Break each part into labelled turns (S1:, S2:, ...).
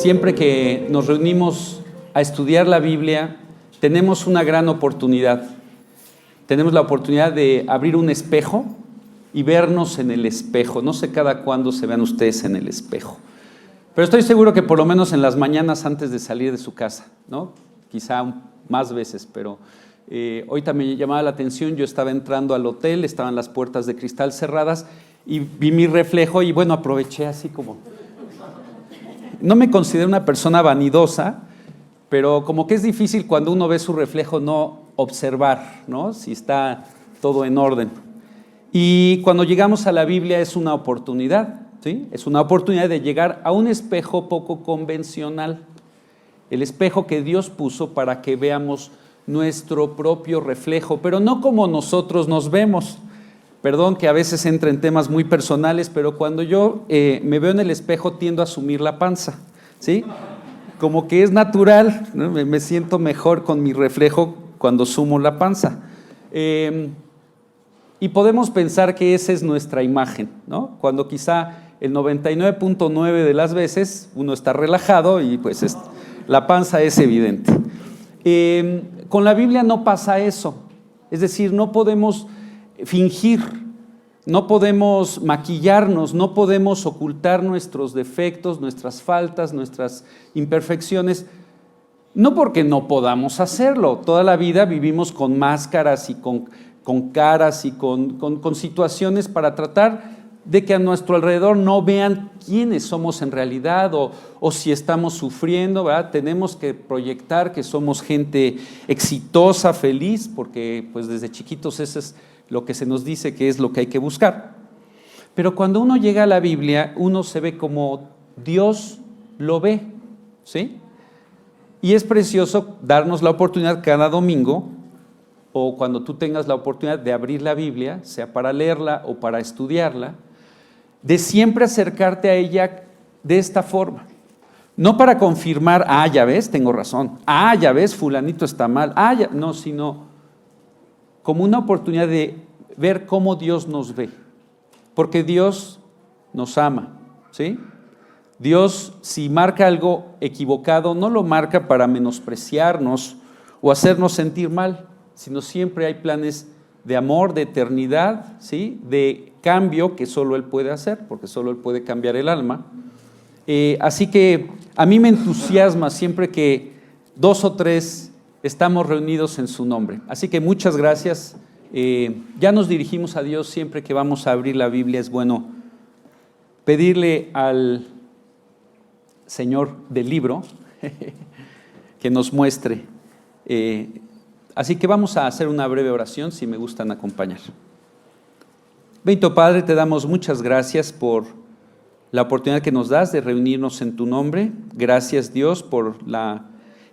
S1: Siempre que nos reunimos a estudiar la Biblia, tenemos una gran oportunidad. Tenemos la oportunidad de abrir un espejo y vernos en el espejo. No sé cada cuándo se vean ustedes en el espejo, pero estoy seguro que por lo menos en las mañanas antes de salir de su casa, ¿no? Quizá más veces, pero ahorita me llamaba la atención. Yo estaba entrando al hotel, estaban las puertas de cristal cerradas y vi mi reflejo y bueno, aproveché así como... No me considero una persona vanidosa, pero como que es difícil cuando uno ve su reflejo no observar, ¿no? Si está todo en orden. Y cuando llegamos a la Biblia es una oportunidad, ¿sí? Es una oportunidad de llegar a un espejo poco convencional. El espejo que Dios puso para que veamos nuestro propio reflejo, pero no como nosotros nos vemos. Perdón que a veces entre en temas muy personales, pero cuando yo me veo en el espejo tiendo a asumir la panza, ¿sí? Como que es natural, ¿no? Me siento mejor con mi reflejo cuando sumo la panza. Y podemos pensar que esa es nuestra imagen, ¿no? Cuando quizá el 99.9 de las veces uno está relajado y pues la panza es evidente. Con la Biblia no pasa eso, es decir, no podemos fingir, no podemos maquillarnos, no podemos ocultar nuestros defectos, nuestras faltas, nuestras imperfecciones, no porque no podamos hacerlo. Toda la vida vivimos con máscaras y con caras y con situaciones para tratar de que a nuestro alrededor no vean quiénes somos en realidad o si estamos sufriendo, ¿verdad? Tenemos que proyectar que somos gente exitosa, feliz, porque pues desde chiquitos eso es lo que se nos dice que es lo que hay que buscar. Pero cuando uno llega a la Biblia, uno se ve como Dios lo ve, ¿sí? Y es precioso darnos la oportunidad cada domingo, o cuando tú tengas la oportunidad de abrir la Biblia, sea para leerla o para estudiarla, de siempre acercarte a ella de esta forma. No para confirmar, ya ves, tengo razón, ya ves, fulanito está mal, no, sino como una oportunidad de ver cómo Dios nos ve, porque Dios nos ama, ¿sí? Dios, si marca algo equivocado, no lo marca para menospreciarnos o hacernos sentir mal, sino siempre hay planes de amor, de eternidad, ¿sí? De cambio que solo Él puede hacer, porque solo Él puede cambiar el alma. Así que a mí me entusiasma siempre que 2 o 3 estamos reunidos en su nombre. Así que muchas gracias. Ya nos dirigimos a Dios siempre que vamos a abrir la Biblia. Es bueno pedirle al Señor del libro que nos muestre. Así que vamos a hacer una breve oración, si me gustan acompañar. Bendito Padre, te damos muchas gracias por la oportunidad que nos das de reunirnos en tu nombre. Gracias, Dios, por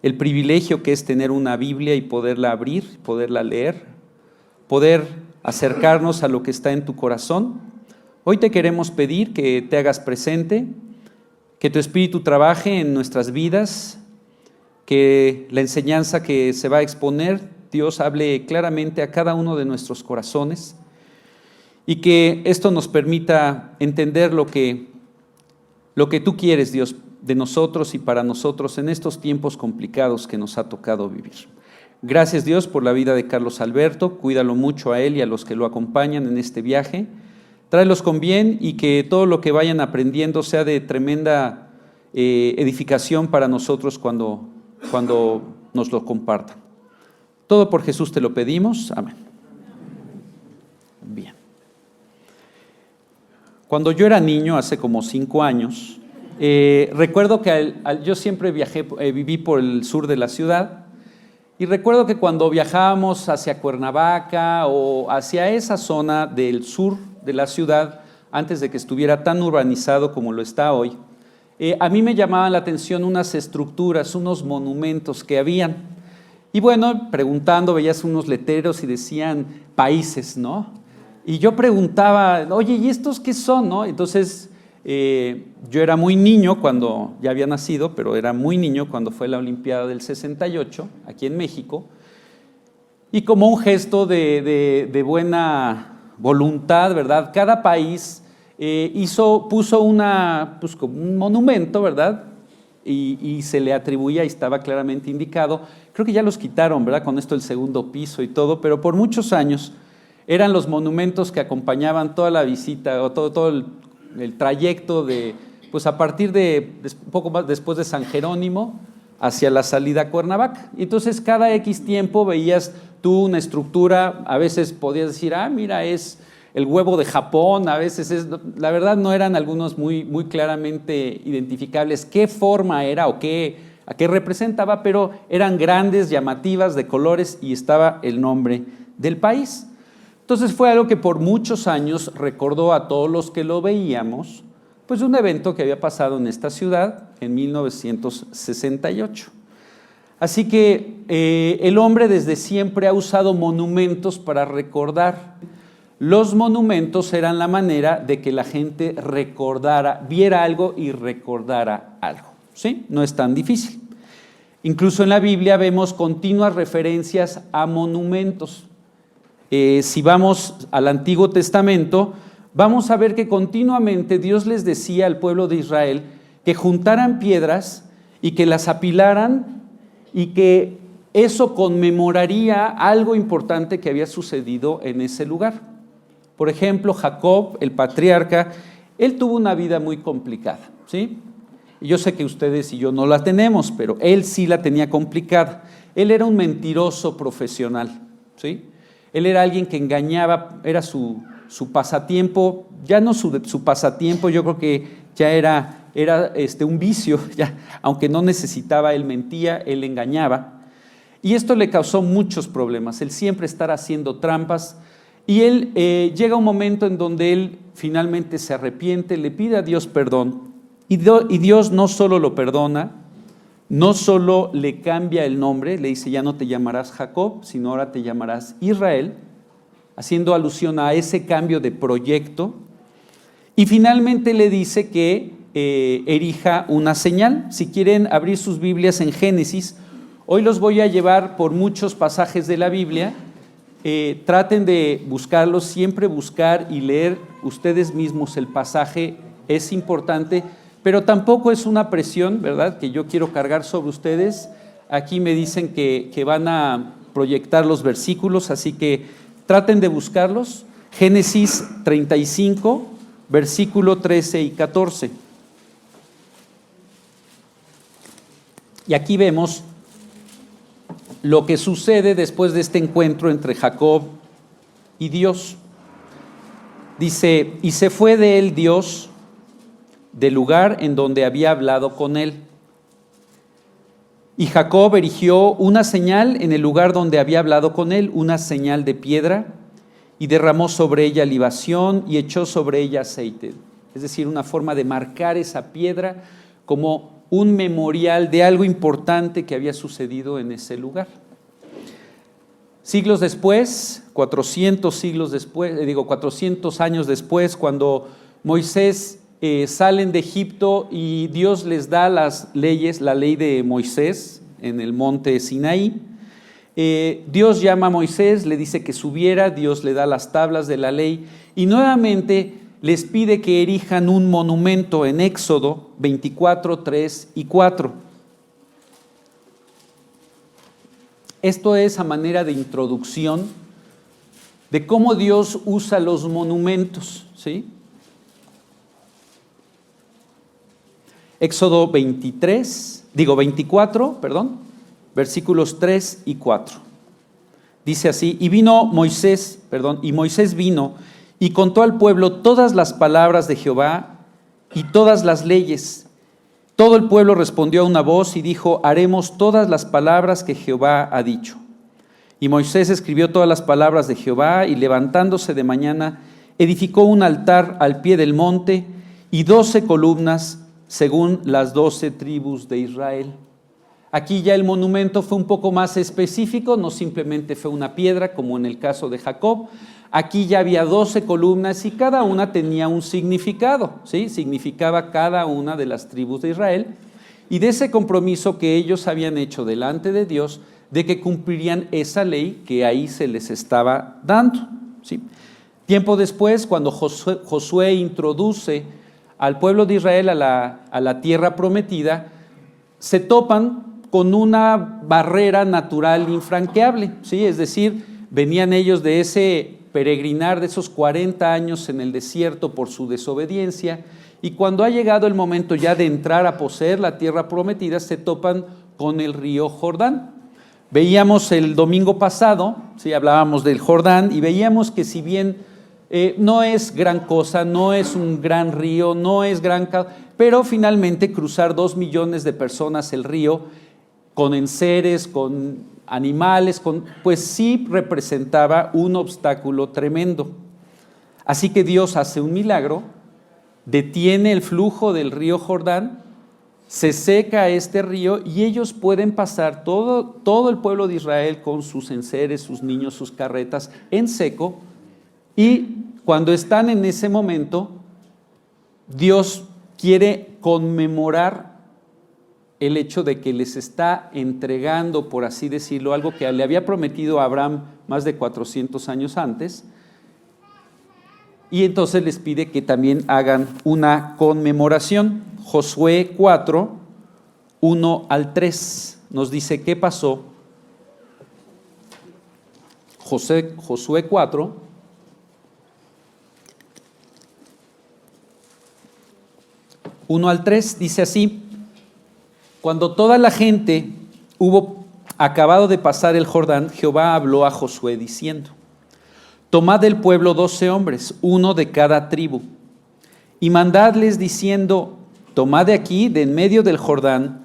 S1: el privilegio que es tener una Biblia y poderla abrir, poderla leer, poder acercarnos a lo que está en tu corazón. Hoy te queremos pedir que te hagas presente, que tu Espíritu trabaje en nuestras vidas, que la enseñanza que se va a exponer, Dios, hable claramente a cada uno de nuestros corazones y que esto nos permita entender lo que tú quieres, Dios, de nosotros y para nosotros en estos tiempos complicados que nos ha tocado vivir. Gracias, Dios, por la vida de Carlos Alberto. Cuídalo mucho a él y a los que lo acompañan en este viaje. Tráelos con bien y que todo lo que vayan aprendiendo sea de tremenda edificación para nosotros cuando nos lo compartan. Todo por Jesús te lo pedimos. Amén. Bien. Cuando yo era niño, hace como 5 años, recuerdo que yo siempre viví por el sur de la ciudad, y recuerdo que cuando viajábamos hacia Cuernavaca o hacia esa zona del sur de la ciudad, antes de que estuviera tan urbanizado como lo está hoy, a mí me llamaban la atención unas estructuras, unos monumentos que habían. Y bueno, preguntando, veías unos letreros y decían países, ¿no? Y yo preguntaba, oye, ¿y estos qué son, no? Entonces, yo era muy niño cuando, ya había nacido, pero era muy niño cuando fue la Olimpiada del 68, aquí en México. Y como un gesto de buena voluntad, ¿verdad? Cada país puso como un monumento, ¿verdad? y se le atribuía y estaba claramente indicado. Creo que ya los quitaron, ¿verdad? Con esto el segundo piso y todo, pero por muchos años eran los monumentos que acompañaban toda la visita o todo el trayecto de, pues a partir de poco más después de San Jerónimo hacia la salida a Cuernavaca. Entonces cada X tiempo veías tú una estructura, a veces podías decir, mira, es el huevo de Japón, a veces la verdad no eran algunos muy claramente identificables qué forma era o a qué representaba, pero eran grandes, llamativas, de colores y estaba el nombre del país. Entonces fue algo que por muchos años recordó a todos los que lo veíamos, pues un evento que había pasado en esta ciudad en 1968. Así que el hombre desde siempre ha usado monumentos para recordar. Los monumentos eran la manera de que la gente recordara, viera algo y recordara algo, ¿sí? No es tan difícil. Incluso en la Biblia vemos continuas referencias a monumentos. Si vamos al Antiguo Testamento, vamos a ver que continuamente Dios les decía al pueblo de Israel que juntaran piedras y que las apilaran y que eso conmemoraría algo importante que había sucedido en ese lugar. Por ejemplo, Jacob, el patriarca, él tuvo una vida muy complicada, ¿sí? Yo sé que ustedes y yo no la tenemos, pero él sí la tenía complicada. Él era un mentiroso profesional, ¿sí? Él era alguien que engañaba, era su pasatiempo, ya no su pasatiempo, yo creo que ya era un vicio, ya, aunque no necesitaba, él mentía, él engañaba. Y esto le causó muchos problemas, el siempre estar haciendo trampas. Y él llega un momento en donde él finalmente se arrepiente, le pide a Dios perdón, y Dios no solo lo perdona, no solo le cambia el nombre, le dice ya no te llamarás Jacob, sino ahora te llamarás Israel, haciendo alusión a ese cambio de proyecto, y finalmente le dice que erija una señal. Si quieren abrir sus Biblias en Génesis, hoy los voy a llevar por muchos pasajes de la Biblia. Traten de buscarlos, siempre buscar y leer ustedes mismos el pasaje es importante, pero tampoco es una presión, ¿verdad?, que yo quiero cargar sobre ustedes. Aquí me dicen que van a proyectar los versículos, así que traten de buscarlos. Génesis 35, versículo 13 y 14. Y aquí vemos lo que sucede después de este encuentro entre Jacob y Dios. Dice, y se fue de él Dios del lugar en donde había hablado con él. Y Jacob erigió una señal en el lugar donde había hablado con él, una señal de piedra, y derramó sobre ella libación y echó sobre ella aceite. Es decir, una forma de marcar esa piedra como un memorial de algo importante que había sucedido en ese lugar. Siglos después, 400 años después, cuando Moisés salen de Egipto y Dios les da las leyes, la ley de Moisés en el monte Sinaí. Dios llama a Moisés, le dice que subiera, Dios le da las tablas de la ley y nuevamente les pide que erijan un monumento en Éxodo 24, 3 y 4. Esto es a manera de introducción de cómo Dios usa los monumentos, ¿sí? Éxodo 24, versículos 3 y 4. Dice así, y Moisés vino y contó al pueblo todas las palabras de Jehová y todas las leyes. Todo el pueblo respondió a una voz y dijo, haremos todas las palabras que Jehová ha dicho. Y Moisés escribió todas las palabras de Jehová y levantándose de mañana, edificó un altar al pie del monte y 12 columnas según las 12 tribus de Israel. Aquí ya el monumento fue un poco más específico, no simplemente fue una piedra como en el caso de Jacob. Aquí ya había 12 columnas y cada una tenía un significado, ¿sí? Significaba cada una de las tribus de Israel y de ese compromiso que ellos habían hecho delante de Dios de que cumplirían esa ley que ahí se les estaba dando, ¿sí? Tiempo después, cuando Josué introduce al pueblo de Israel a la tierra prometida, se topan con una barrera natural infranqueable, ¿sí? Es decir, venían ellos de ese peregrinar, de esos 40 años en el desierto por su desobediencia, y cuando ha llegado el momento ya de entrar a poseer la tierra prometida, se topan con el río Jordán. Veíamos el domingo pasado, ¿sí? Hablábamos del Jordán, y veíamos que si bien no es gran cosa, no es un gran río, no es gran, pero finalmente cruzar 2 millones de personas el río, con enseres, con animales, pues sí representaba un obstáculo tremendo. Así que Dios hace un milagro, detiene el flujo del río Jordán, se seca este río y ellos pueden pasar, todo el pueblo de Israel con sus enseres, sus niños, sus carretas en seco. Y cuando están en ese momento, Dios quiere conmemorar el hecho de que les está entregando, por así decirlo, algo que le había prometido a Abraham más de 400 años antes, y entonces les pide que también hagan una conmemoración. Josué 4, 1 al 3, nos dice qué pasó. Josué 4, 1 al 3, dice así: cuando toda la gente hubo acabado de pasar el Jordán, Jehová habló a Josué diciendo: tomad del pueblo 12 hombres, uno de cada tribu, y mandadles diciendo: tomad de aquí, de en medio del Jordán,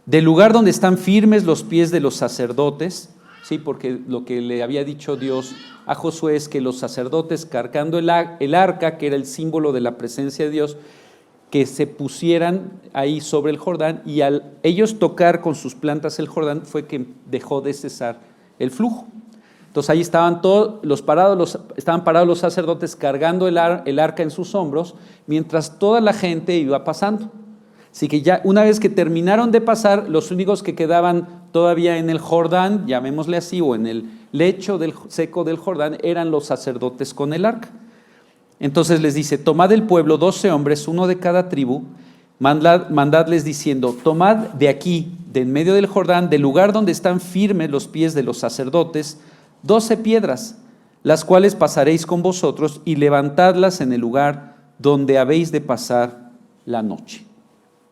S1: del lugar donde están firmes los pies de los sacerdotes, ¿sí? Porque lo que le había dicho Dios a Josué es que los sacerdotes, cargando el arca, que era el símbolo de la presencia de Dios, que se pusieran ahí sobre el Jordán, y al ellos tocar con sus plantas el Jordán fue que dejó de cesar el flujo. Entonces ahí estaban estaban parados los sacerdotes cargando el arca en sus hombros, mientras toda la gente iba pasando. Así que ya una vez que terminaron de pasar, los únicos que quedaban todavía en el Jordán, llamémosle así, o en el lecho seco del Jordán, eran los sacerdotes con el arca. Entonces les dice: tomad del pueblo 12 hombres, uno de cada tribu, mandadles diciendo: tomad de aquí, de en medio del Jordán, del lugar donde están firmes los pies de los sacerdotes, 12 piedras, las cuales pasaréis con vosotros, y levantadlas en el lugar donde habéis de pasar la noche.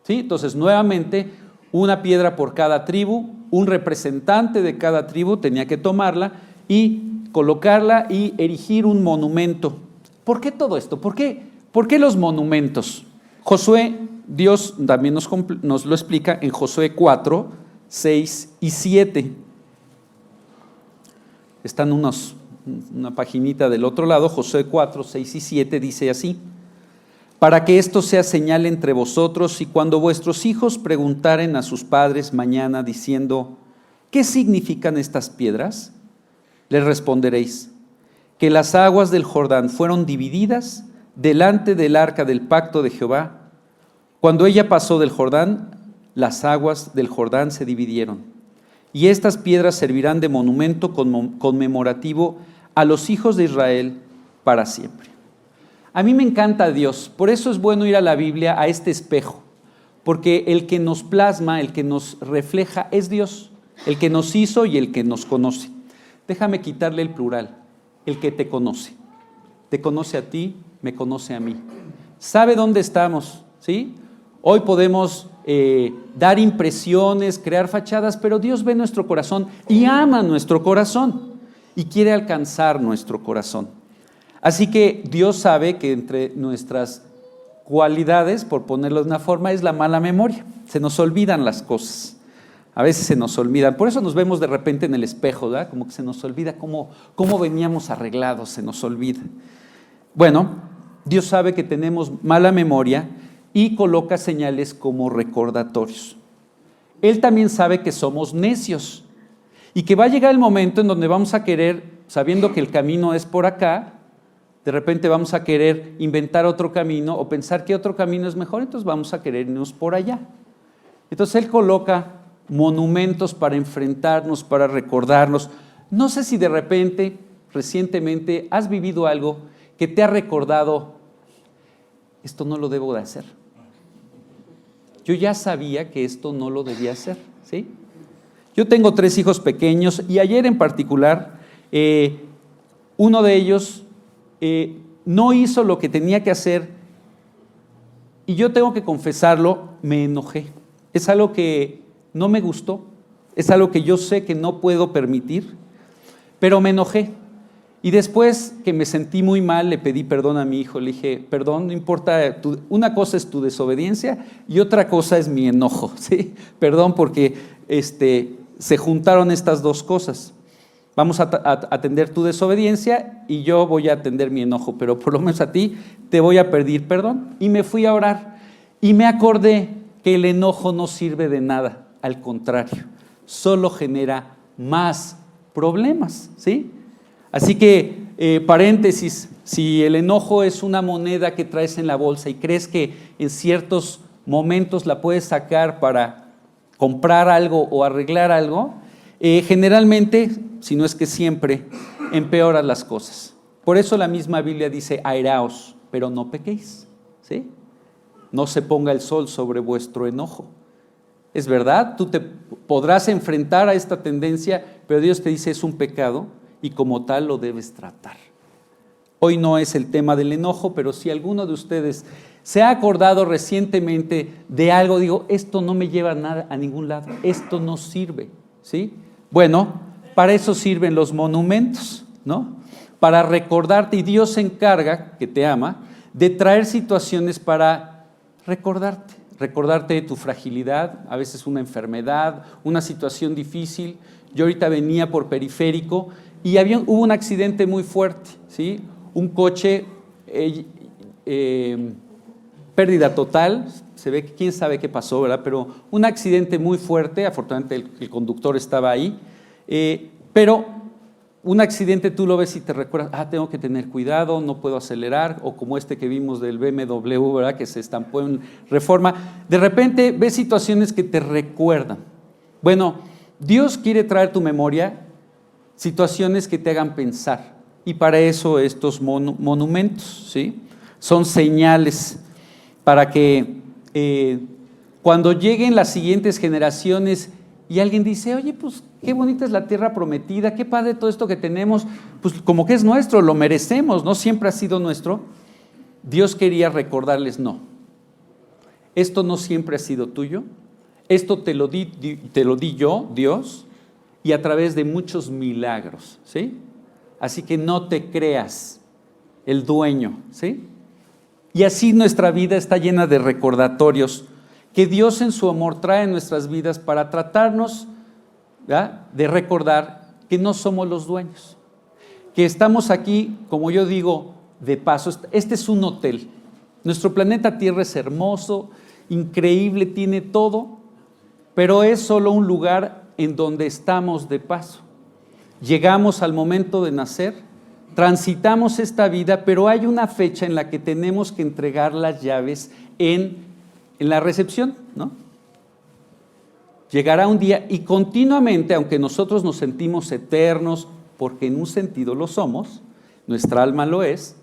S1: ¿Sí? Entonces, nuevamente, una piedra por cada tribu, un representante de cada tribu tenía que tomarla y colocarla y erigir un monumento. ¿Por qué todo esto? ¿Por qué los monumentos? Josué, Dios también nos lo explica en Josué 4, 6 y 7. Están una paginita del otro lado. Josué 4, 6 y 7 dice así: para que esto sea señal entre vosotros, y cuando vuestros hijos preguntaren a sus padres mañana diciendo: ¿qué significan estas piedras? Les responderéis: que las aguas del Jordán fueron divididas delante del arca del pacto de Jehová. Cuando ella pasó del Jordán, las aguas del Jordán se dividieron. Y estas piedras servirán de monumento conmemorativo a los hijos de Israel para siempre. A mí me encanta Dios, por eso es bueno ir a la Biblia, a este espejo, porque el que nos plasma, el que nos refleja es Dios, el que nos hizo y el que nos conoce. Déjame quitarle el plural: el que te conoce a ti, me conoce a mí, sabe dónde estamos, ¿sí? Hoy podemos dar impresiones, crear fachadas, pero Dios ve nuestro corazón y ama nuestro corazón y quiere alcanzar nuestro corazón. Así que Dios sabe que entre nuestras cualidades, por ponerlo de una forma, es la mala memoria. Se nos olvidan las cosas. A veces se nos olvidan. Por eso nos vemos de repente en el espejo, ¿verdad? Como que se nos olvida cómo veníamos arreglados, se nos olvida. Bueno, Dios sabe que tenemos mala memoria y coloca señales como recordatorios. Él también sabe que somos necios y que va a llegar el momento en donde vamos a querer, sabiendo que el camino es por acá, de repente vamos a querer inventar otro camino o pensar que otro camino es mejor, entonces vamos a querer irnos por allá. Entonces Él coloca monumentos para enfrentarnos, para recordarnos. No sé si de repente, recientemente, has vivido algo que te ha recordado: esto no lo debo de hacer. Yo ya sabía que esto no lo debía hacer, ¿sí? Yo tengo 3 hijos pequeños y ayer en particular, uno de ellos no hizo lo que tenía que hacer y yo tengo que confesarlo, me enojé. Es algo que no me gustó, es algo que yo sé que no puedo permitir, pero me enojé. Y después que me sentí muy mal, le pedí perdón a mi hijo, le dije, perdón, no importa, una cosa es tu desobediencia y otra cosa es mi enojo, ¿sí? Perdón porque se juntaron estas 2 cosas. Vamos a atender tu desobediencia y yo voy a atender mi enojo, pero por lo menos a ti te voy a pedir perdón. Y me fui a orar y me acordé que el enojo no sirve de nada, al contrario, solo genera más problemas, ¿sí? Así que, paréntesis, si el enojo es una moneda que traes en la bolsa y crees que en ciertos momentos la puedes sacar para comprar algo o arreglar algo, generalmente, si no es que siempre, empeoras las cosas. Por eso la misma Biblia dice, airaos, pero no pequéis, ¿sí? No se ponga el sol sobre vuestro enojo. Es verdad, tú te podrás enfrentar a esta tendencia, pero Dios te dice, es un pecado y como tal lo debes tratar. Hoy no es el tema del enojo, pero si alguno de ustedes se ha acordado recientemente de algo, digo, esto no me lleva a ningún lado, esto no sirve, ¿sí? Bueno, para eso sirven los monumentos, ¿no? Para recordarte, y Dios se encarga, que te ama, de traer situaciones para recordarte de tu fragilidad, a veces una enfermedad, una situación difícil. Yo ahorita venía por Periférico y hubo un accidente muy fuerte, ¿sí? Un coche, pérdida total, se ve que quién sabe qué pasó, ¿verdad? Pero un accidente muy fuerte, afortunadamente el conductor estaba ahí, pero un accidente tú lo ves y te recuerdas, tengo que tener cuidado, no puedo acelerar, o como este que vimos del BMW, ¿verdad? Que se estampó en Reforma. De repente ves situaciones que te recuerdan. Bueno, Dios quiere traer a tu memoria situaciones que te hagan pensar, y para eso estos monumentos, ¿sí? Son señales para que cuando lleguen las siguientes generaciones y alguien dice, oye, pues qué bonita es la tierra prometida, qué padre todo esto que tenemos, pues como que es nuestro, lo merecemos, ¿no? Siempre ha sido nuestro. Dios quería recordarles, no, esto no siempre ha sido tuyo, esto te lo di yo, Dios, y a través de muchos milagros, ¿sí? Así que no te creas el dueño, ¿sí? Y así nuestra vida está llena de recordatorios que Dios en su amor trae en nuestras vidas para tratarnos, ¿verdad?, de recordar que no somos los dueños, que estamos aquí, como yo digo, de paso. Este es un hotel. Nuestro planeta Tierra es hermoso, increíble, tiene todo, pero es solo un lugar en donde estamos de paso. Llegamos al momento de nacer, transitamos esta vida, pero hay una fecha en la que tenemos que entregar las llaves en la recepción, ¿no? Llegará un día y continuamente, aunque nosotros nos sentimos eternos, porque en un sentido lo somos, nuestra alma lo es,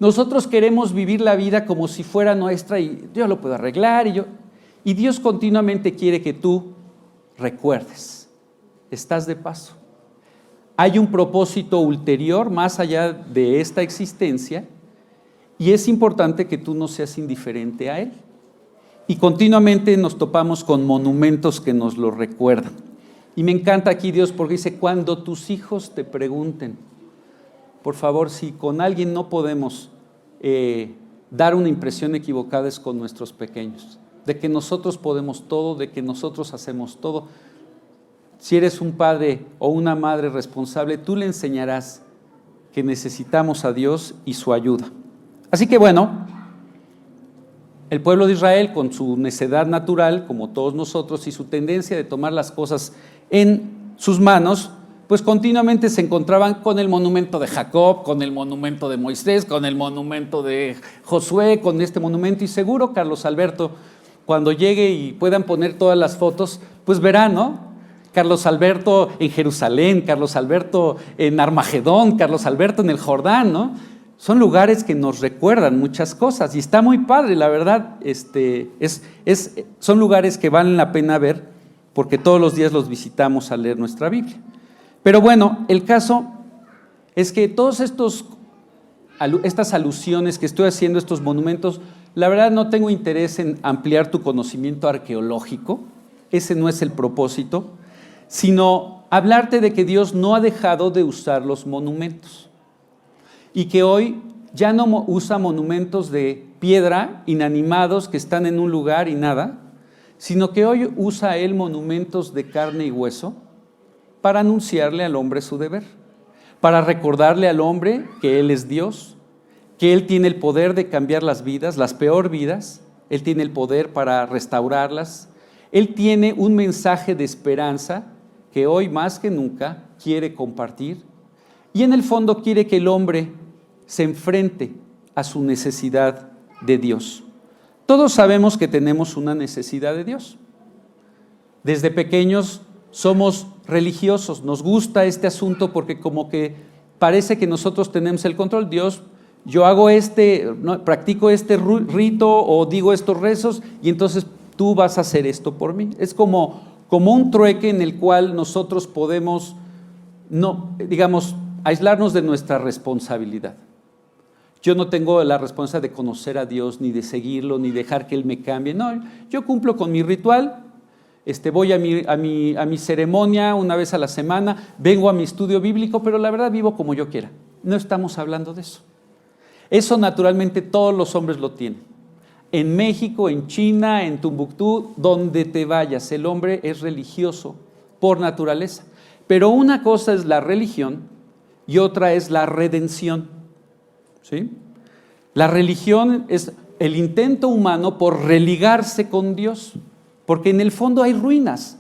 S1: nosotros queremos vivir la vida como si fuera nuestra y yo lo puedo arreglar y Dios continuamente quiere que tú recuerdes, estás de paso. Hay un propósito ulterior más allá de esta existencia y es importante que tú no seas indiferente a él. Y continuamente nos topamos con monumentos que nos lo recuerdan. Y me encanta aquí Dios porque dice, cuando tus hijos te pregunten, por favor, si con alguien no podemos dar una impresión equivocada es con nuestros pequeños, de que nosotros podemos todo, de que nosotros hacemos todo. Si eres un padre o una madre responsable, tú le enseñarás que necesitamos a Dios y su ayuda. Así que bueno, el pueblo de Israel, con su necedad natural, como todos nosotros, y su tendencia de tomar las cosas en sus manos, pues continuamente se encontraban con el monumento de Jacob, con el monumento de Moisés, con el monumento de Josué, con este monumento, y seguro Carlos Alberto, cuando llegue y puedan poner todas las fotos, pues verán, ¿no? Carlos Alberto en Jerusalén, Carlos Alberto en Armagedón, Carlos Alberto en el Jordán, ¿no? son lugares que nos recuerdan muchas cosas y está muy padre, la verdad. Son lugares que valen la pena ver porque todos los días los visitamos al leer nuestra Biblia. Pero bueno, el caso es que todas estas alusiones que estoy haciendo, estos monumentos, la verdad no tengo interés en ampliar tu conocimiento arqueológico, ese no es el propósito, sino hablarte de que Dios no ha dejado de usar los monumentos y que hoy ya no usa monumentos de piedra inanimados que están en un lugar y nada, sino que hoy usa Él monumentos de carne y hueso para anunciarle al hombre su deber, para recordarle al hombre que Él es Dios, que Él tiene el poder de cambiar las vidas, las peor vidas, Él tiene el poder para restaurarlas, Él tiene un mensaje de esperanza que hoy más que nunca quiere compartir y en el fondo quiere que el hombre se enfrente a su necesidad de Dios. Todos sabemos que tenemos una necesidad de Dios. Desde pequeños somos religiosos, nos gusta este asunto porque como que parece que nosotros tenemos el control. Dios, yo hago practico este rito o digo estos rezos y entonces tú vas a hacer esto por mí. Es como un trueque en el cual nosotros podemos, aislarnos de nuestra responsabilidad. Yo no tengo la responsabilidad de conocer a Dios, ni de seguirlo, ni dejar que Él me cambie. No, yo cumplo con mi ritual, voy a mi ceremonia una vez a la semana, vengo a mi estudio bíblico, pero la verdad vivo como yo quiera. No estamos hablando de eso. Eso naturalmente todos los hombres lo tienen. En México, en China, en Tumbuctú, donde te vayas, el hombre es religioso por naturaleza. Pero una cosa es la religión y otra es la redención. ¿Sí? La religión es el intento humano por religarse con Dios, porque en el fondo hay ruinas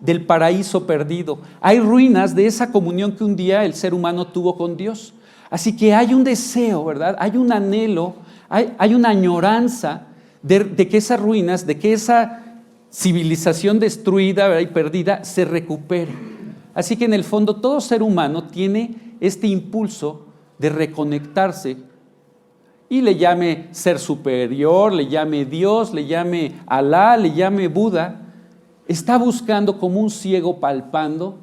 S1: del paraíso perdido, hay ruinas de esa comunión que un día el ser humano tuvo con Dios. Así que hay un deseo, ¿verdad? Hay un anhelo, hay una añoranza de que esas ruinas, de que esa civilización destruida, ¿verdad?, y perdida se recupere. Así que en el fondo todo ser humano tiene este impulso de reconectarse y le llame ser superior, le llame Dios, le llame Alá, le llame Buda, está buscando como un ciego palpando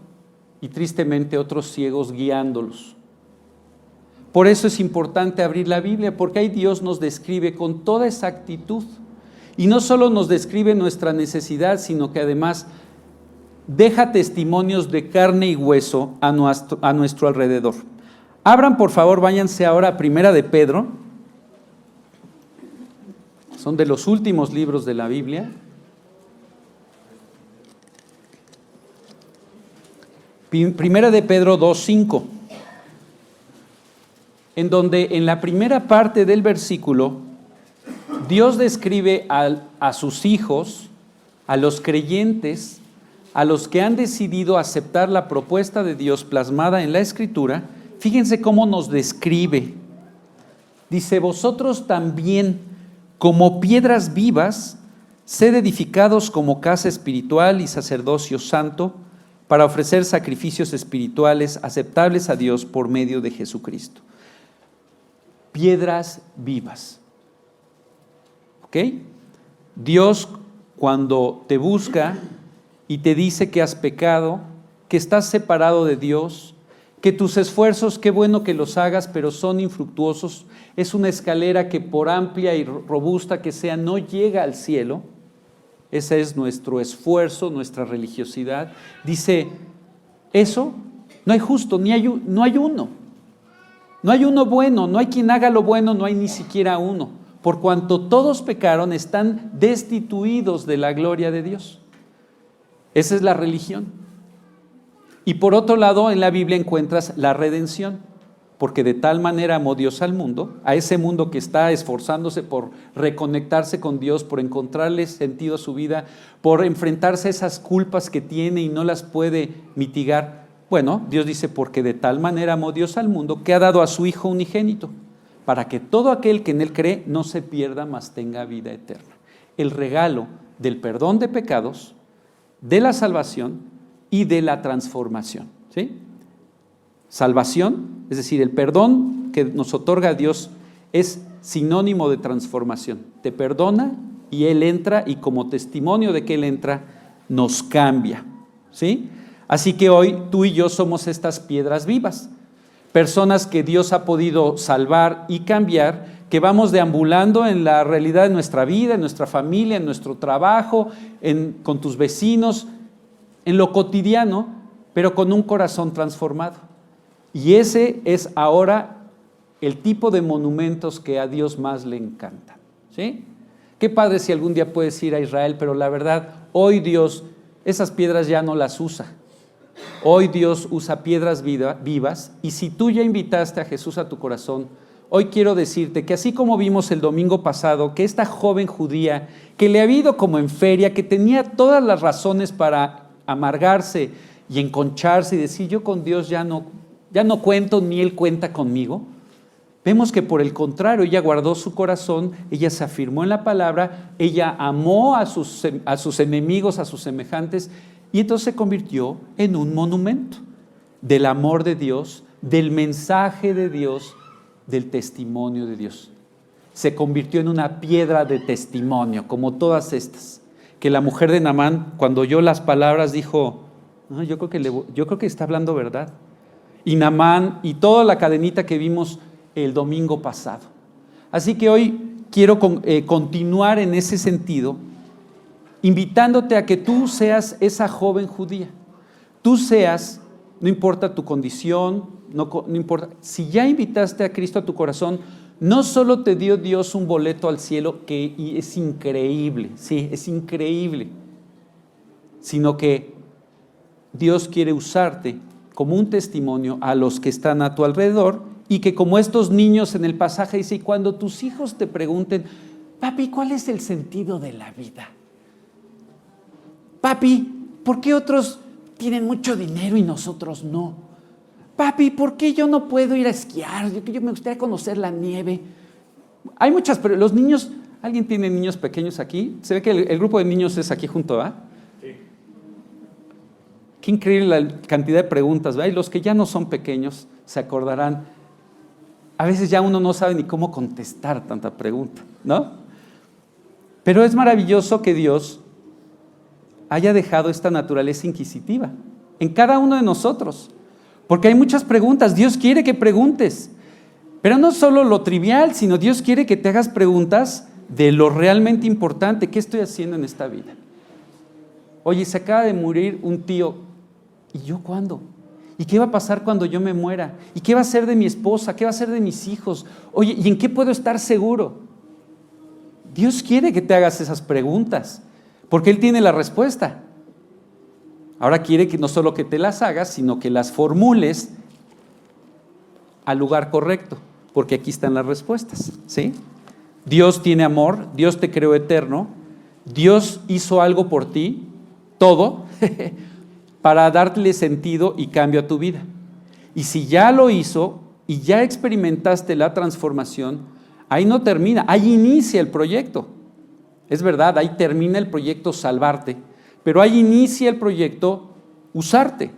S1: y tristemente otros ciegos guiándolos. Por eso es importante abrir la Biblia, porque ahí Dios nos describe con toda exactitud y no solo nos describe nuestra necesidad, sino que además deja testimonios de carne y hueso a nuestro alrededor. Abran, por favor, váyanse ahora a Primera de Pedro. Son de los últimos libros de la Biblia. Primera de Pedro 2:5, en donde en la primera parte del versículo Dios describe a sus hijos, a los creyentes, a los que han decidido aceptar la propuesta de Dios plasmada en la Escritura. Fíjense cómo nos describe. Dice: vosotros también, como piedras vivas, sed edificados como casa espiritual y sacerdocio santo, para ofrecer sacrificios espirituales aceptables a Dios por medio de Jesucristo. Piedras vivas. ¿Ok? Dios, cuando te busca y te dice que has pecado, que estás separado de Dios, que tus esfuerzos, qué bueno que los hagas, pero son infructuosos, es una escalera que por amplia y robusta que sea, no llega al cielo. Ese es nuestro esfuerzo, nuestra religiosidad. Dice, eso, no hay justo, no hay uno. No hay uno bueno, no hay quien haga lo bueno, no hay ni siquiera uno. Por cuanto todos pecaron, están destituidos de la gloria de Dios. Esa es la religión. Y por otro lado, en la Biblia encuentras la redención, porque de tal manera amó Dios al mundo, a ese mundo que está esforzándose por reconectarse con Dios, por encontrarle sentido a su vida, por enfrentarse a esas culpas que tiene y no las puede mitigar. Bueno, Dios dice, porque de tal manera amó Dios al mundo, que ha dado a su Hijo unigénito, para que todo aquel que en Él cree no se pierda, mas tenga vida eterna. El regalo del perdón de pecados, de la salvación y de la transformación, ¿sí? Salvación, es decir, el perdón que nos otorga Dios es sinónimo de transformación. Te perdona y Él entra, y como testimonio de que Él entra, nos cambia, ¿sí? Así que hoy tú y yo somos estas piedras vivas, personas que Dios ha podido salvar y cambiar, que vamos deambulando en la realidad de nuestra vida, en nuestra familia, en nuestro trabajo, con tus vecinos, en lo cotidiano, pero con un corazón transformado. Y ese es ahora el tipo de monumentos que a Dios más le encantan, ¿sí? Qué padre si algún día puedes ir a Israel, pero la verdad, hoy Dios esas piedras ya no las usa. Hoy Dios usa piedras vivas, y si tú ya invitaste a Jesús a tu corazón, hoy quiero decirte que así como vimos el domingo pasado, que esta joven judía, que le había ido como en feria, que tenía todas las razones para amargarse y enconcharse y decir, yo con Dios ya no cuento, ni Él cuenta conmigo, vemos que por el contrario, ella guardó su corazón, ella se afirmó en la palabra, ella amó a sus enemigos, a sus semejantes, y entonces se convirtió en un monumento del amor de Dios, del mensaje de Dios, del testimonio de Dios. Se convirtió en una piedra de testimonio, como todas estas, que la mujer de Naamán, cuando oyó las palabras, dijo, no, yo creo que está hablando verdad. Y Naamán y toda la cadenita que vimos el domingo pasado. Así que hoy quiero continuar en ese sentido, invitándote a que tú seas esa joven judía. Tú seas, no importa tu condición, no importa, si ya invitaste a Cristo a tu corazón, no solo te dio Dios un boleto al cielo, que es increíble, sí, es increíble, sino que Dios quiere usarte como un testimonio a los que están a tu alrededor, y que como estos niños en el pasaje dice, y cuando tus hijos te pregunten, papi, ¿cuál es el sentido de la vida? Papi, ¿por qué otros tienen mucho dinero y nosotros no? Papi, ¿por qué yo no puedo ir a esquiar? Yo me gustaría conocer la nieve. Hay muchas, pero los niños, ¿alguien tiene niños pequeños aquí? Se ve que el grupo de niños es aquí junto, ¿ah? Sí. Qué increíble la cantidad de preguntas, ¿verdad? Y los que ya no son pequeños se acordarán. A veces ya uno no sabe ni cómo contestar tanta pregunta, ¿no? Pero es maravilloso que Dios haya dejado esta naturaleza inquisitiva en cada uno de nosotros, porque hay muchas preguntas. Dios quiere que preguntes, pero no solo lo trivial, sino Dios quiere que te hagas preguntas de lo realmente importante. ¿Qué estoy haciendo en esta vida? Oye, se acaba de morir un tío, ¿y yo cuándo? ¿Y qué va a pasar cuando yo me muera? ¿Y qué va a ser de mi esposa? ¿Qué va a ser de mis hijos? Oye, ¿y en qué puedo estar seguro? Dios quiere que te hagas esas preguntas, porque Él tiene la respuesta. Ahora quiere que no solo que te las hagas, sino que las formules al lugar correcto, porque aquí están las respuestas, ¿sí? Dios tiene amor, Dios te creó eterno, Dios hizo algo por ti, todo, para darle sentido y cambio a tu vida. Y si ya lo hizo y ya experimentaste la transformación, ahí no termina, ahí inicia el proyecto. Es verdad, ahí termina el proyecto salvarte, pero ahí inicia el proyecto usarte.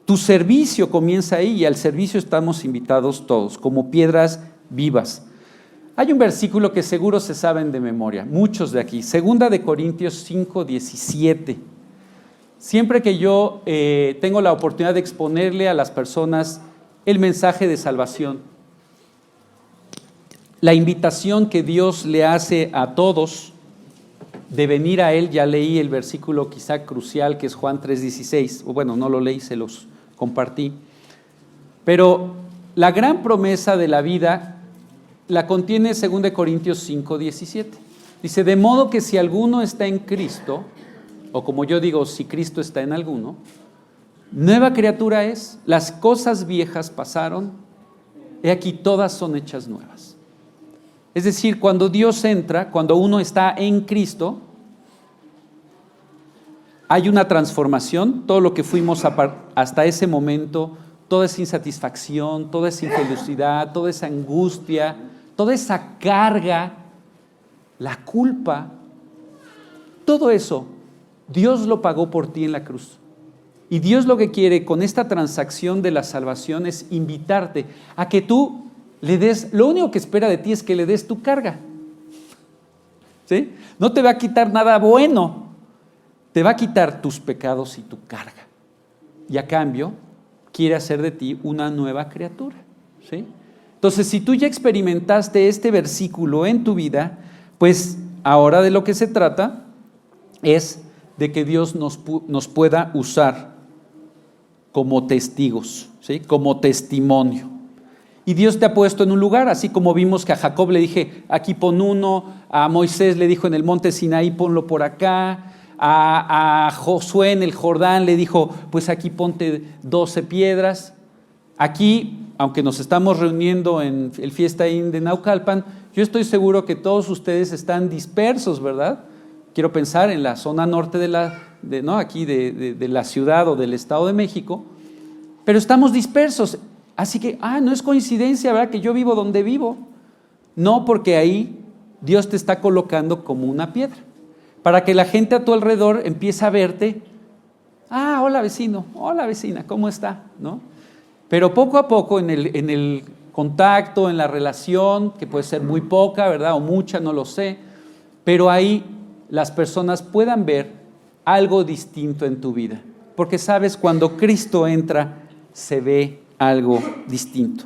S1: Tu servicio comienza ahí, y al servicio estamos invitados todos, como piedras vivas. Hay un versículo que seguro se saben de memoria, muchos de aquí, 2 Corintios 5:17. Siempre que yo tengo la oportunidad de exponerle a las personas el mensaje de salvación, la invitación que Dios le hace a todos de venir a Él, ya leí el versículo quizá crucial, que es Juan 3:16, o bueno, no lo leí, se los compartí, pero la gran promesa de la vida la contiene 2 Corintios 5:17. Dice, de modo que si alguno está en Cristo, o como yo digo, si Cristo está en alguno, nueva criatura es, las cosas viejas pasaron, he aquí todas son hechas nuevas. Es decir, cuando Dios entra, cuando uno está en Cristo, hay una transformación. Todo lo que fuimos hasta ese momento, toda esa insatisfacción, toda esa infelicidad, toda esa angustia, toda esa carga, la culpa, todo eso Dios lo pagó por ti en la cruz. Y Dios lo que quiere con esta transacción de la salvación es invitarte a que tú le des, lo único que espera de ti es que le des tu carga. ¿Sí? No te va a quitar nada bueno, te va a quitar tus pecados y tu carga. Y a cambio, quiere hacer de ti una nueva criatura. ¿Sí? Entonces, si tú ya experimentaste este versículo en tu vida, pues ahora de lo que se trata es de que Dios nos pueda usar como testigos, ¿sí? Como testimonio. Y Dios te ha puesto en un lugar, así como vimos que a Jacob le dije, aquí pon uno, a Moisés le dijo en el monte Sinaí, ponlo por acá, a Josué en el Jordán le dijo, pues aquí ponte 12 piedras. Aquí, aunque nos estamos reuniendo en el Fiesta Inn de Naucalpan, yo estoy seguro que todos ustedes están dispersos, ¿verdad? Quiero pensar en la zona norte de la ciudad o del Estado de México, pero estamos dispersos. Así que, no es coincidencia, ¿verdad?, que yo vivo donde vivo. No, porque ahí Dios te está colocando como una piedra, para que la gente a tu alrededor empiece a verte. Hola vecino, hola vecina, ¿cómo está? ¿No? Pero poco a poco en el contacto, en la relación, que puede ser muy poca, ¿verdad?, o mucha, no lo sé, pero ahí las personas puedan ver algo distinto en tu vida. Porque sabes, cuando Cristo entra, se ve algo distinto.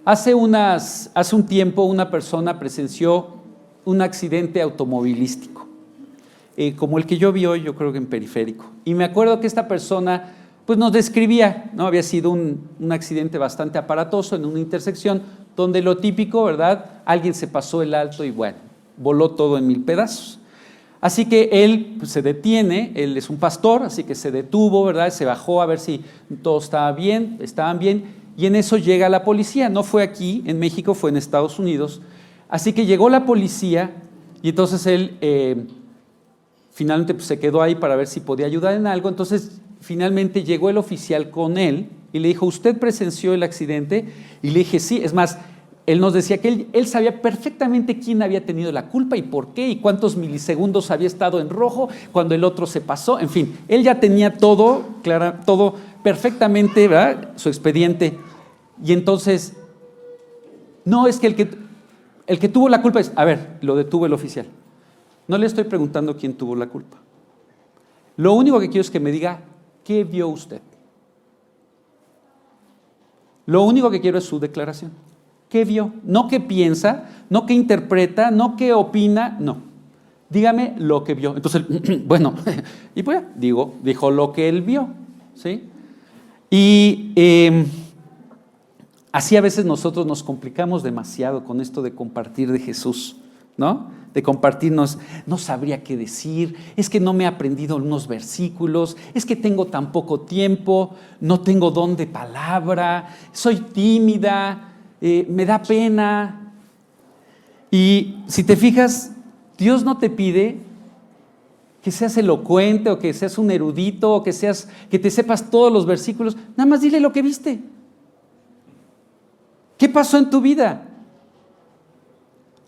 S1: Hace un tiempo una persona presenció un accidente automovilístico, como el que yo vi hoy, yo creo que en Periférico. Y me acuerdo que esta persona pues nos describía, ¿no? Había sido un accidente bastante aparatoso en una intersección donde lo típico, ¿verdad? Alguien se pasó el alto y bueno, voló todo en 1000 pedazos. Así que él pues, se detiene, él es un pastor, así que se detuvo, ¿verdad? Se bajó a ver si todo estaban bien, y en eso llega la policía. No fue aquí en México, fue en Estados Unidos. Así que llegó la policía y entonces él finalmente pues, se quedó ahí para ver si podía ayudar en algo. Entonces finalmente llegó el oficial con él y le dijo, ¿usted presenció el accidente? Y le dije, sí, es más, él nos decía que él sabía perfectamente quién había tenido la culpa y por qué y cuántos milisegundos había estado en rojo cuando el otro se pasó. En fin, él ya tenía todo perfectamente, ¿verdad?, su expediente. Y entonces, no es que el que tuvo la culpa es, lo detuvo el oficial. No le estoy preguntando quién tuvo la culpa. Lo único que quiero es que me diga, ¿qué vio usted? Lo único que quiero es su declaración. ¿Qué vio? No qué piensa, no qué interpreta, no qué opina, no. Dígame lo que vio. Entonces, bueno, y pues dijo lo que él vio, ¿sí? Y así a veces nosotros nos complicamos demasiado con esto de compartir de Jesús, ¿no? De compartirnos, no sabría qué decir, es que no me he aprendido unos versículos, es que tengo tan poco tiempo, no tengo don de palabra, soy tímida, me da pena. Y si te fijas, Dios no te pide que seas elocuente o que seas un erudito o que te sepas todos los versículos. Nada más dile lo que viste. ¿Qué pasó en tu vida?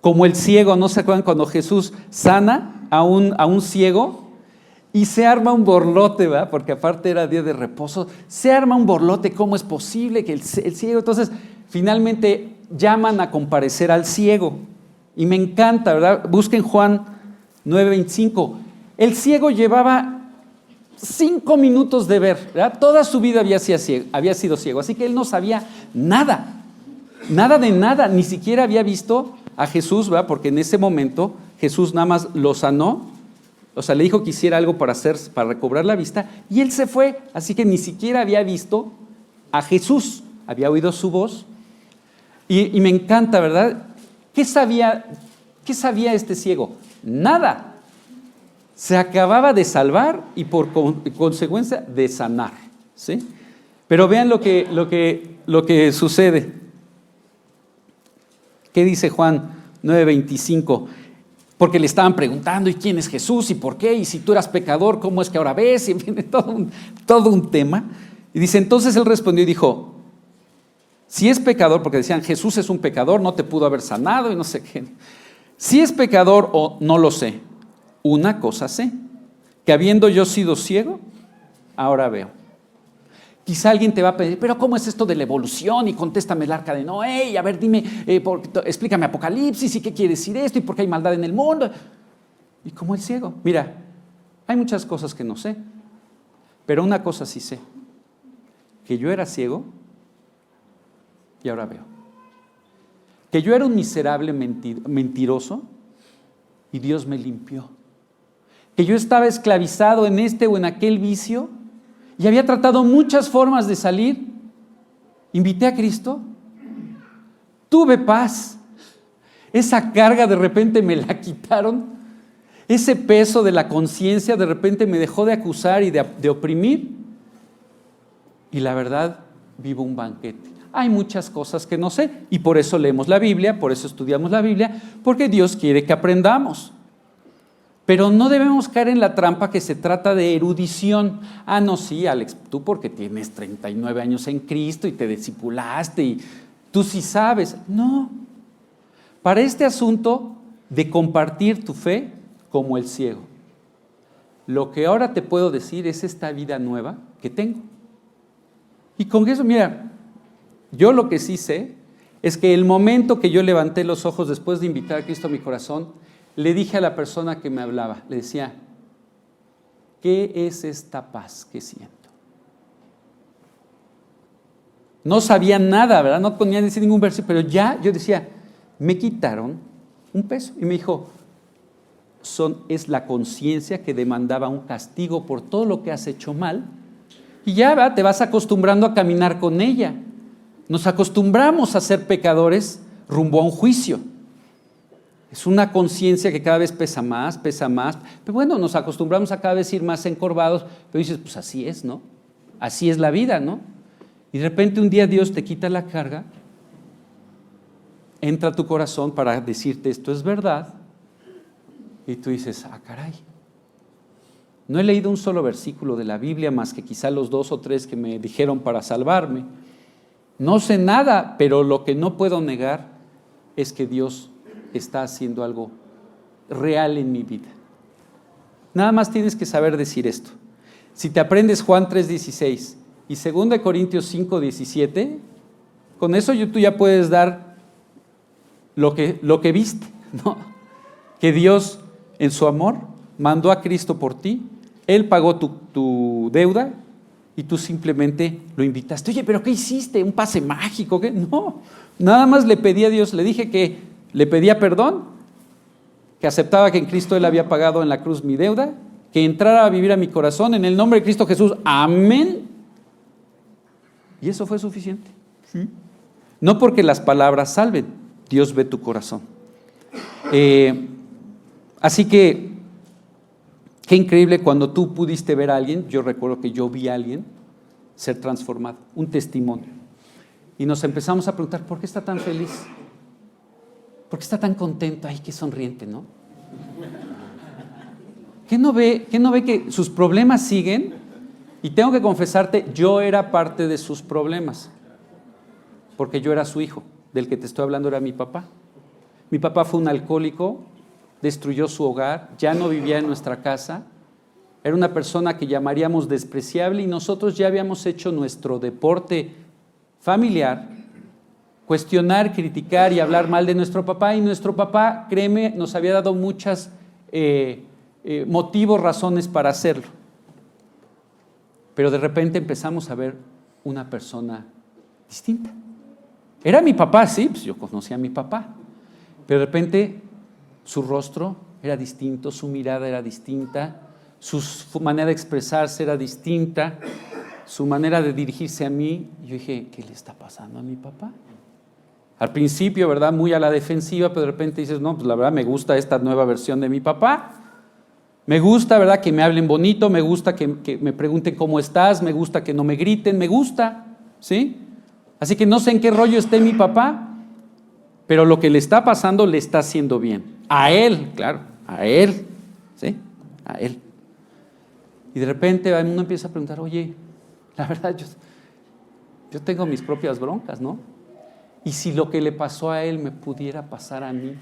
S1: Como el ciego, ¿no se acuerdan cuando Jesús sana a un ciego? Y se arma un borlote, ¿verdad? Porque aparte era día de reposo. Se arma un borlote, ¿cómo es posible que el ciego? Entonces, finalmente llaman a comparecer al ciego. Y me encanta, ¿verdad? Busquen Juan 9:25. El ciego llevaba 5 minutos de ver, ¿verdad? Toda su vida había sido ciego, así que él no sabía nada de nada, ni siquiera había visto a Jesús, ¿verdad? Porque en ese momento Jesús nada más lo sanó, o sea, le dijo que hiciera algo para recobrar la vista, y él se fue, así que ni siquiera había visto a Jesús, había oído su voz, y me encanta, ¿verdad? ¿Qué sabía este ciego? Nada. Se acababa de salvar y por consecuencia de sanar, ¿sí? Pero vean lo que sucede. ¿Qué dice Juan 9:25? Porque le estaban preguntando, ¿y quién es Jesús? ¿Y por qué? ¿Y si tú eras pecador, cómo es que ahora ves? Y viene todo un tema. Y dice, entonces él respondió y dijo, si es pecador, porque decían, Jesús es un pecador, no te pudo haber sanado y no sé qué. Si es pecador o no lo sé, una cosa sé, que habiendo yo sido ciego, ahora veo. Quizá alguien te va a pedir, pero ¿cómo es esto de la evolución? Y contéstame el arca de Noé, y a ver, dime, explícame Apocalipsis, y qué quiere decir esto, y por qué hay maldad en el mundo. Y como el ciego, mira, hay muchas cosas que no sé, pero una cosa sí sé, que yo era ciego y ahora veo. Que yo era un miserable mentiroso y Dios me limpió. Que yo estaba esclavizado en este o en aquel vicio y había tratado muchas formas de salir. Invité a Cristo, tuve paz. Esa carga de repente me la quitaron. Ese peso de la conciencia de repente me dejó de acusar y de oprimir. Y la verdad, vivo un banquete. Hay muchas cosas que no sé y por eso leemos la Biblia, por eso estudiamos la Biblia, porque Dios quiere que aprendamos. Pero no debemos caer en la trampa que se trata de erudición. Ah, no, sí, Alex, tú porque tienes 39 años en Cristo y te discipulaste y tú sí sabes. No. Para este asunto de compartir tu fe como el ciego, lo que ahora te puedo decir es esta vida nueva que tengo. Y con eso, mira, yo lo que sí sé es que el momento que yo levanté los ojos después de invitar a Cristo a mi corazón, le dije a la persona que me hablaba, le decía, ¿qué es esta paz que siento? No sabía nada, ¿verdad? No podía decir ningún versículo, pero ya yo decía, me quitaron un peso. Y me dijo, es la conciencia que demandaba un castigo por todo lo que has hecho mal. Y ya, ¿verdad? Te vas acostumbrando a caminar con ella. Nos acostumbramos a ser pecadores rumbo a un juicio. Es una conciencia que cada vez pesa más. Pero bueno, nos acostumbramos a cada vez ir más encorvados, pero dices, pues así es, ¿no? Así es la vida, ¿no? Y de repente un día Dios te quita la carga, entra a tu corazón para decirte esto es verdad, y tú dices, ah, caray. No he leído un solo versículo de la Biblia más que quizá los 2 o 3 que me dijeron para salvarme. No sé nada, pero lo que no puedo negar es que Dios está haciendo algo real en mi vida. Nada más tienes que saber decir esto. Si te aprendes Juan 3:16 y 2 Corintios 5:17, con eso tú ya puedes dar lo que viste, ¿no? Que Dios en su amor mandó a Cristo por ti, Él pagó tu deuda y tú simplemente lo invitaste. Oye, ¿pero qué hiciste? ¿Un pase mágico? ¿Qué? No, nada más le pedí a Dios, le dije que le pedía perdón, que aceptaba que en Cristo Él había pagado en la cruz mi deuda, que entrara a vivir a mi corazón en el nombre de Cristo Jesús. Amén. Y eso fue suficiente. ¿Sí? No porque las palabras salven, Dios ve tu corazón. Así que, qué increíble cuando tú pudiste ver a alguien. Yo recuerdo que yo vi a alguien ser transformado, un testimonio. Y nos empezamos a preguntar, ¿por qué está tan feliz? ¿Por qué está tan contento? Ay, qué sonriente, ¿no? ¿Qué no ve que sus problemas siguen? Y tengo que confesarte, yo era parte de sus problemas, porque yo era su hijo. Del que te estoy hablando era mi papá. Mi papá fue un alcohólico, destruyó su hogar, ya no vivía en nuestra casa, era una persona que llamaríamos despreciable y nosotros ya habíamos hecho nuestro deporte familiar, cuestionar, criticar y hablar mal de nuestro papá, y nuestro papá, créeme, nos había dado muchos motivos, razones para hacerlo. Pero de repente empezamos a ver una persona distinta. Era mi papá, sí, pues yo conocía a mi papá, pero de repente su rostro era distinto, su mirada era distinta, su manera de expresarse era distinta, su manera de dirigirse a mí. Yo dije, ¿qué le está pasando a mi papá? Al principio, ¿verdad? Muy a la defensiva, pero de repente dices, no, pues la verdad me gusta esta nueva versión de mi papá. Me gusta, ¿verdad? Que me hablen bonito, me gusta que me pregunten cómo estás, me gusta que no me griten, me gusta, ¿sí? Así que no sé en qué rollo esté mi papá, pero lo que le está pasando le está haciendo bien. A él, claro, a él, ¿sí? A él. Y de repente uno empieza a preguntar, oye, la verdad yo tengo mis propias broncas, ¿no? ¿Y si lo que le pasó a él me pudiera pasar a mí?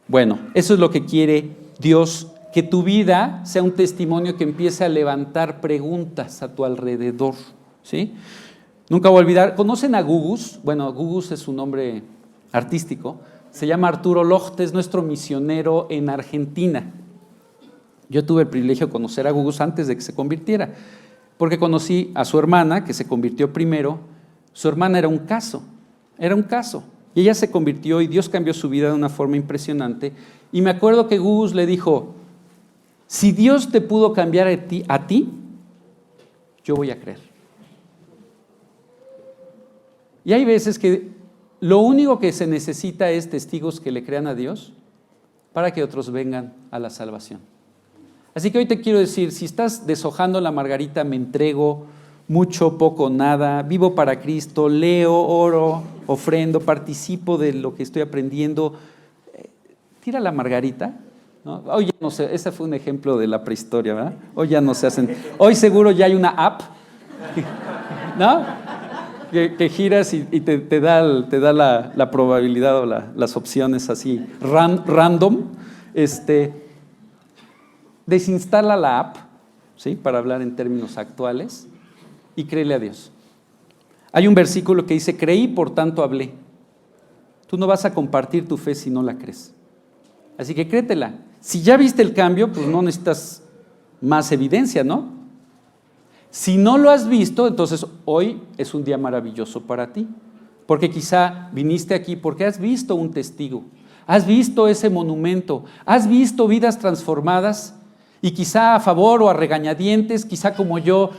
S1: Bueno, eso es lo que quiere Dios que tu vida sea un testimonio que empiece a levantar preguntas a tu alrededor, ¿sí? Nunca voy a olvidar, ¿conocen a Gugus? Bueno, Gugus es su nombre artístico, se llama Arturo Lochte, es nuestro misionero en Argentina. Yo tuve el privilegio de conocer a Gugus antes de que se convirtiera, porque conocí a su hermana, que se convirtió primero. Su hermana era un caso, y ella se convirtió y Dios cambió su vida de una forma impresionante. Y me acuerdo que Gugus le dijo, si Dios te pudo cambiar a ti, yo voy a creer. Y hay veces que lo único que se necesita es testigos que le crean a Dios para que otros vengan a la salvación. Así que hoy te quiero decir, si estás deshojando la margarita, me entrego, mucho, poco, nada, vivo para Cristo, leo, oro, ofrendo, participo de lo que estoy aprendiendo, tira la margarita, ¿no? Hoy ya no sé, ese fue un ejemplo de la prehistoria, ¿verdad? Hoy ya no se hacen, hoy seguro ya hay una app, ¿no? Que giras y te da la probabilidad o las opciones así, random, desinstala la app, ¿sí? Para hablar en términos actuales, y créele a Dios. Hay un versículo que dice, creí, por tanto hablé. Tú no vas a compartir tu fe si no la crees. Así que créetela. Si ya viste el cambio, pues no necesitas más evidencia, ¿no? Si no lo has visto, entonces hoy es un día maravilloso para ti. Porque quizá viniste aquí porque has visto un testigo, has visto ese monumento, has visto vidas transformadas. Y quizá a favor o a regañadientes, quizá como yo,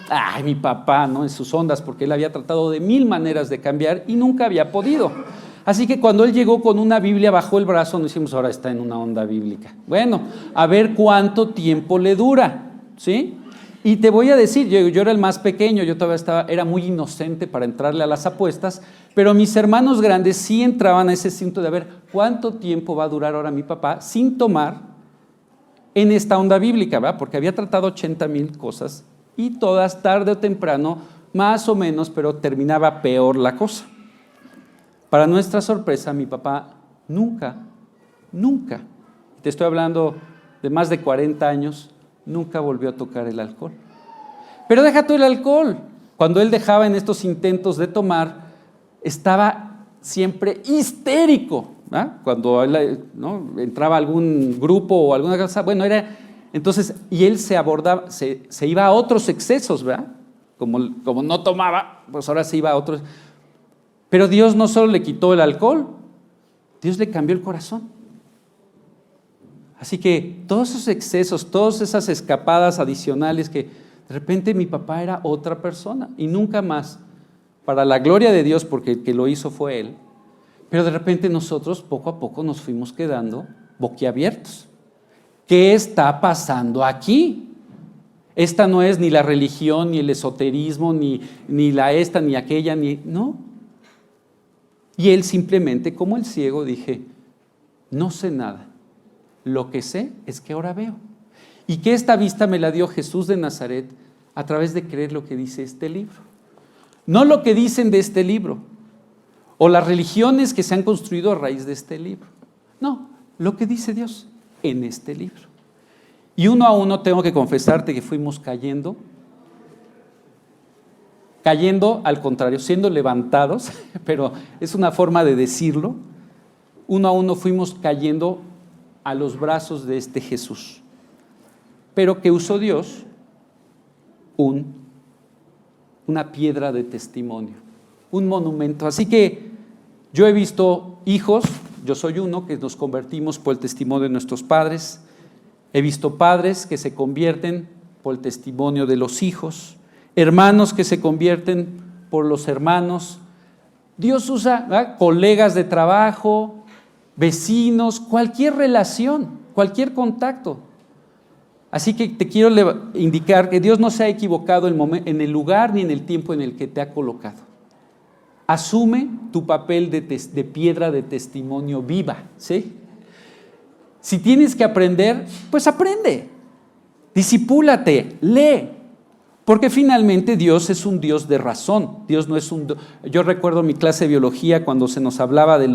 S1: mi papá, ¿no? En sus ondas, porque él había tratado de 1000 maneras de cambiar y nunca había podido. Así que cuando él llegó con una Biblia bajo el brazo, nos decimos, ahora está en una onda bíblica. Bueno, a ver cuánto tiempo le dura, ¿sí? Y te voy a decir, yo era el más pequeño, yo todavía era muy inocente para entrarle a las apuestas, pero mis hermanos grandes sí entraban a ese cinto de a ver cuánto tiempo va a durar ahora mi papá sin tomar en esta onda bíblica, ¿verdad? Porque había tratado 80,000 cosas y todas tarde o temprano, más o menos, pero terminaba peor la cosa. Para nuestra sorpresa, mi papá nunca, te estoy hablando de más de 40 años, nunca volvió a tocar el alcohol. Pero deja tú el alcohol. Cuando él dejaba en estos intentos de tomar, estaba siempre histérico. ¿Ah? Cuando él, ¿no? entraba a algún grupo o alguna cosa, bueno, era, entonces, y él se iba a otros excesos, ¿verdad? Como no tomaba, pues ahora se iba a otros. Pero Dios no solo le quitó el alcohol, Dios le cambió el corazón. Así que todos esos excesos, todas esas escapadas adicionales que de repente mi papá era otra persona y nunca más, para la gloria de Dios, porque el que lo hizo fue él. Pero de repente nosotros poco a poco nos fuimos quedando boquiabiertos. ¿Qué está pasando aquí? Esta no es ni la religión, ni el esoterismo, ni esta, ni aquella, no. Y él simplemente, como el ciego, dije, no sé nada. Lo que sé es que ahora veo. Y que esta vista me la dio Jesús de Nazaret a través de creer lo que dice este libro. No lo que dicen de este libro, o las religiones que se han construido a raíz de este libro. No, lo que dice Dios en este libro. Y uno a uno tengo que confesarte que fuimos cayendo al contrario, siendo levantados, pero es una forma de decirlo, uno a uno fuimos cayendo a los brazos de este Jesús. Pero que usó Dios una piedra de testimonio, un monumento. Así que yo he visto hijos, yo soy uno, que nos convertimos por el testimonio de nuestros padres. He visto padres que se convierten por el testimonio de los hijos, hermanos que se convierten por los hermanos. Dios usa, ¿verdad?, colegas de trabajo, vecinos, cualquier relación, cualquier contacto. Así que te quiero indicar que Dios no se ha equivocado en el lugar ni en el tiempo en el que te ha colocado. Asume tu papel de piedra de testimonio viva, ¿sí? Si tienes que aprender, pues aprende. Discipúlate, lee, Porque finalmente Dios es un Dios de razón. Dios no es Yo recuerdo mi clase de biología cuando se nos hablaba de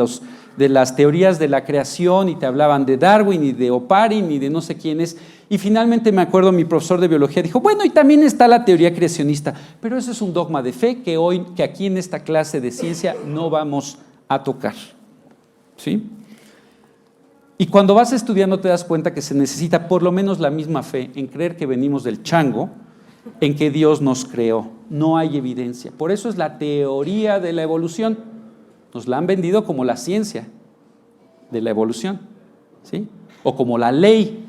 S1: las teorías de la creación y te hablaban de Darwin y de Oparin y de no sé quiénes. Y finalmente me acuerdo mi profesor de biología dijo, bueno, y también está la teoría creacionista. Pero eso es un dogma de fe que aquí en esta clase de ciencia no vamos a tocar. ¿Sí? Y cuando vas estudiando te das cuenta que se necesita por lo menos la misma fe en creer que venimos del chango, en que Dios nos creó. No hay evidencia. Por eso es la teoría de la evolución. Nos la han vendido como la ciencia de la evolución, ¿sí? O como la ley.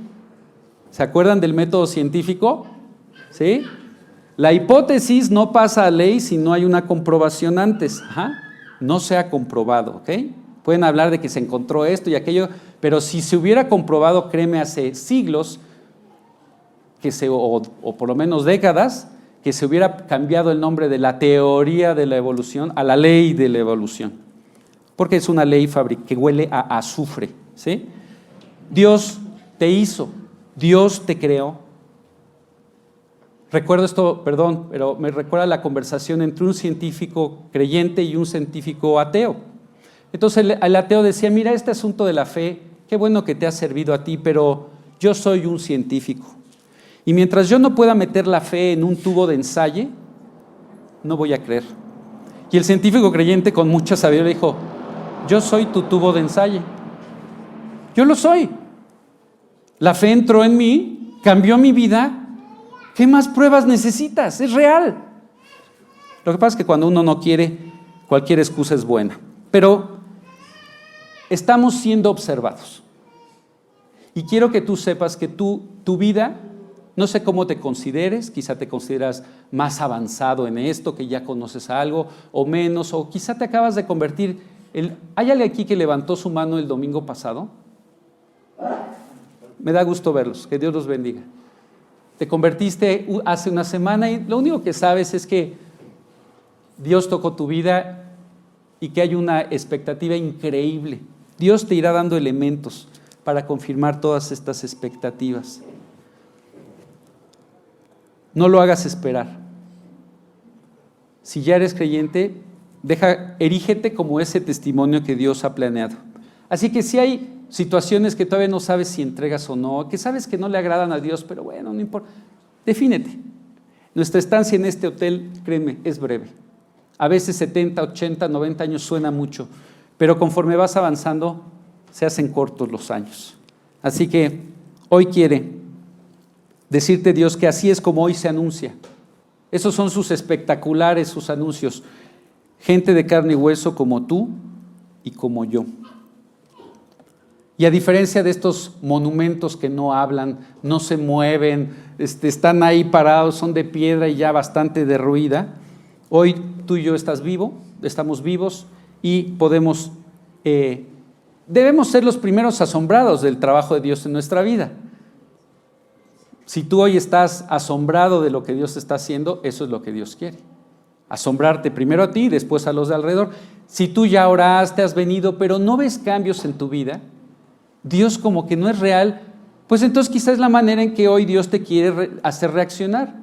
S1: ¿Se acuerdan del método científico? ¿Sí? La hipótesis no pasa a ley si no hay una comprobación antes. No se ha comprobado, ¿ok? Pueden hablar de que se encontró esto y aquello, pero si se hubiera comprobado, créeme, hace siglos, o por lo menos décadas, que se hubiera cambiado el nombre de la teoría de la evolución a la ley de la evolución, porque es una ley que huele a azufre, ¿sí? Dios te hizo, Dios te creó. Recuerdo esto, perdón, pero me recuerda la conversación entre un científico creyente y un científico ateo. Entonces el ateo decía, mira, este asunto de la fe, qué bueno que te ha servido a ti, pero yo soy un científico. Y mientras yo no pueda meter la fe en un tubo de ensayo, no voy a creer. Y el científico creyente con mucha sabiduría dijo, yo soy tu tubo de ensayo. Yo lo soy. La fe entró en mí, cambió mi vida. ¿Qué más pruebas necesitas? Es real. Lo que pasa es que cuando uno no quiere, cualquier excusa es buena. Pero estamos siendo observados. Y quiero que tú sepas que tu vida, no sé cómo te consideres, quizá te consideras más avanzado en esto, que ya conoces algo, o menos, o quizá te acabas de convertir. ¿Hay alguien aquí que levantó su mano el domingo pasado? Me da gusto verlos, que Dios los bendiga. Te convertiste hace una semana y lo único que sabes es que Dios tocó tu vida y que hay una expectativa increíble. Dios te irá dando elementos para confirmar todas estas expectativas. No lo hagas esperar. Si ya eres creyente, erígete como ese testimonio que Dios ha planeado. Así que si hay situaciones que todavía no sabes si entregas o no, que sabes que no le agradan a Dios, pero bueno, no importa, defínete. Nuestra estancia en este hotel, créeme, es breve. A veces 70, 80, 90 años suena mucho, pero conforme vas avanzando, se hacen cortos los años. Así que hoy quiere decirte Dios que así es como hoy se anuncia. Esos son sus espectaculares, sus anuncios. Gente de carne y hueso como tú y como yo. Y a diferencia de estos monumentos que no hablan, no se mueven, están ahí parados, son de piedra y ya bastante derruida, hoy tú y yo estamos vivos y debemos ser los primeros asombrados del trabajo de Dios en nuestra vida. Si tú hoy estás asombrado de lo que Dios está haciendo, eso es lo que Dios quiere. Asombrarte primero a ti y después a los de alrededor. Si tú ya oraste, has venido, pero no ves cambios en tu vida, Dios como que no es real, pues entonces quizás es la manera en que hoy Dios te quiere hacer reaccionar.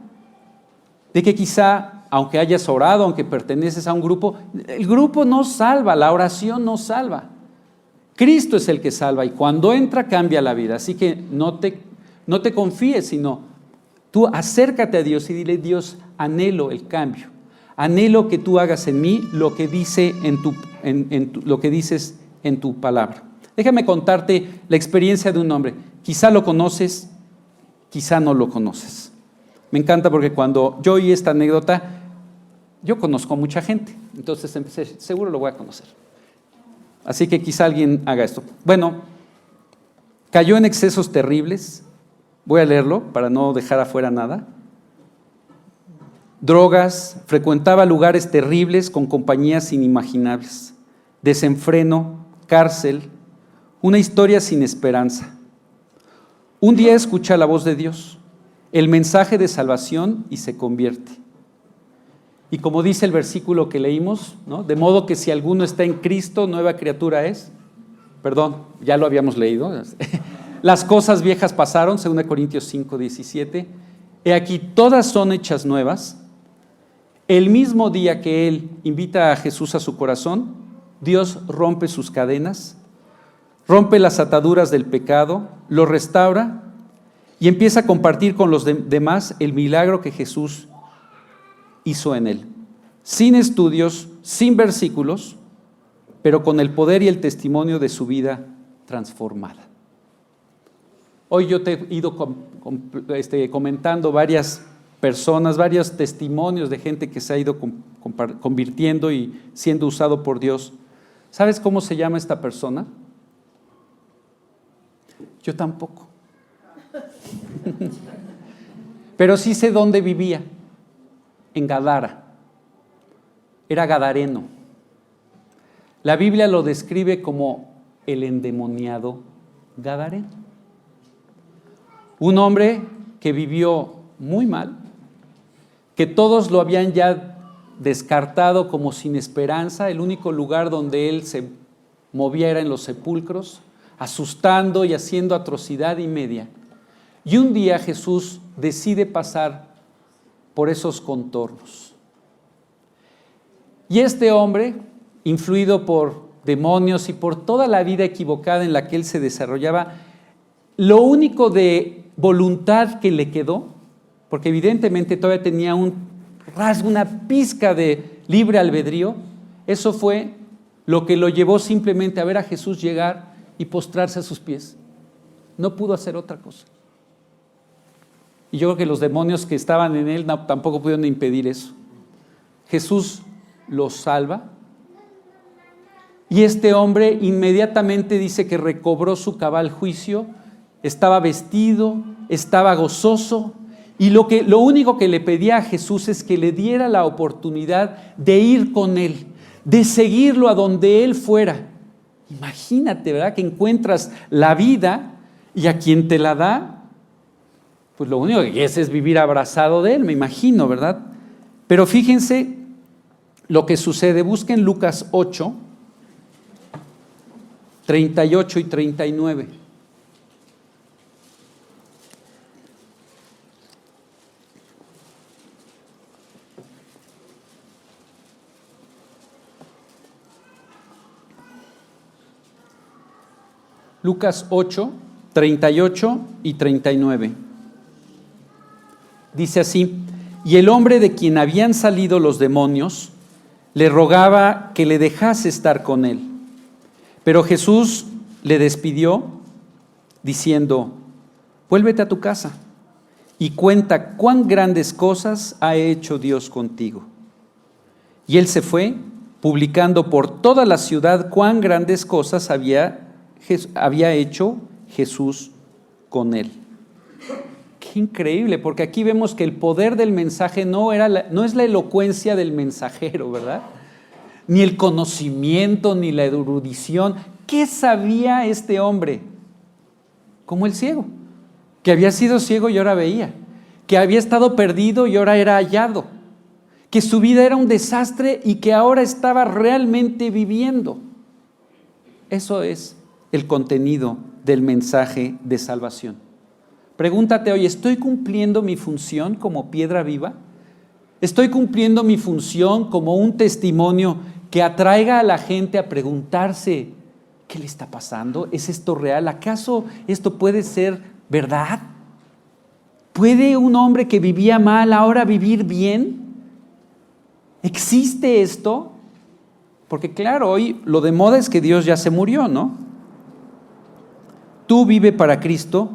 S1: De que quizá, aunque hayas orado, aunque perteneces a un grupo, el grupo no salva, la oración no salva. Cristo es el que salva y cuando entra cambia la vida. Así que no te confíes, sino tú acércate a Dios y dile, Dios, anhelo el cambio. Anhelo que tú hagas en mí lo que dice lo que dices en tu palabra. Déjame contarte la experiencia de un hombre. Quizá lo conoces, quizá no lo conoces. Me encanta porque cuando yo oí esta anécdota, yo conozco a mucha gente. Entonces empecé, seguro lo voy a conocer. Así que quizá alguien haga esto. Bueno, cayó en excesos terribles. Voy a leerlo para no dejar afuera nada. Drogas, frecuentaba lugares terribles con compañías inimaginables. Desenfreno, cárcel, una historia sin esperanza. Un día escucha la voz de Dios, el mensaje de salvación y se convierte. Y como dice el versículo que leímos, ¿no? De modo que si alguno está en Cristo, nueva criatura es. Perdón, ya lo habíamos leído. Las cosas viejas pasaron, 2 Corintios 5:17. He aquí, todas son hechas nuevas. El mismo día que él invita a Jesús a su corazón, Dios rompe sus cadenas, rompe las ataduras del pecado, lo restaura y empieza a compartir con los demás el milagro que Jesús hizo en él. Sin estudios, sin versículos, pero con el poder y el testimonio de su vida transformada. Hoy yo te he ido comentando varias personas, varios testimonios de gente que se ha ido convirtiendo y siendo usado por Dios. ¿Sabes cómo se llama esta persona? Yo tampoco. Pero sí sé dónde vivía, en Gadara. Era gadareno. La Biblia lo describe como el endemoniado gadareno. Un hombre que vivió muy mal, que todos lo habían ya descartado como sin esperanza. El único lugar donde él se movía era en los sepulcros, asustando y haciendo atrocidad y media. Y un día Jesús decide pasar por esos contornos. Y este hombre, influido por demonios y por toda la vida equivocada en la que él se desarrollaba, lo único de voluntad que le quedó, porque evidentemente todavía tenía un rasgo, una pizca de libre albedrío, eso fue lo que lo llevó simplemente a ver a Jesús llegar y postrarse a sus pies. No pudo hacer otra cosa. Y yo creo que los demonios que estaban en él tampoco pudieron impedir eso. Jesús lo salva y este hombre inmediatamente dice que recobró su cabal juicio, estaba vestido, estaba gozoso, y lo único que le pedía a Jesús es que le diera la oportunidad de ir con él, de seguirlo a donde él fuera. Imagínate, ¿verdad? Que encuentras la vida y a quien te la da, pues lo único que quieres es vivir abrazado de él, me imagino, ¿verdad? Pero fíjense lo que sucede. Busquen Lucas 8, 38 y 39. Lucas 8, 38 y 39. Dice así: y el hombre de quien habían salido los demonios le rogaba que le dejase estar con él. Pero Jesús le despidió diciendo: vuélvete a tu casa y cuenta cuán grandes cosas ha hecho Dios contigo. Y él se fue, publicando por toda la ciudad cuán grandes cosas había hecho Jesús con él. Qué increíble, porque aquí vemos que el poder del mensaje no es la elocuencia del mensajero, ¿verdad? Ni el conocimiento, ni la erudición. ¿Qué sabía este hombre? Como el ciego, que había sido ciego y ahora veía, que había estado perdido y ahora era hallado, que su vida era un desastre y que ahora estaba realmente viviendo. Eso es el contenido del mensaje de salvación. Pregúntate hoy: ¿estoy cumpliendo mi función como piedra viva? ¿Estoy cumpliendo mi función como un testimonio que atraiga a la gente a preguntarse: ¿qué le está pasando? ¿Es esto real? ¿Acaso esto puede ser verdad? ¿Puede un hombre que vivía mal ahora vivir bien? ¿Existe esto? Porque claro, hoy lo de moda es que Dios ya se murió, ¿no? Tú vive para Cristo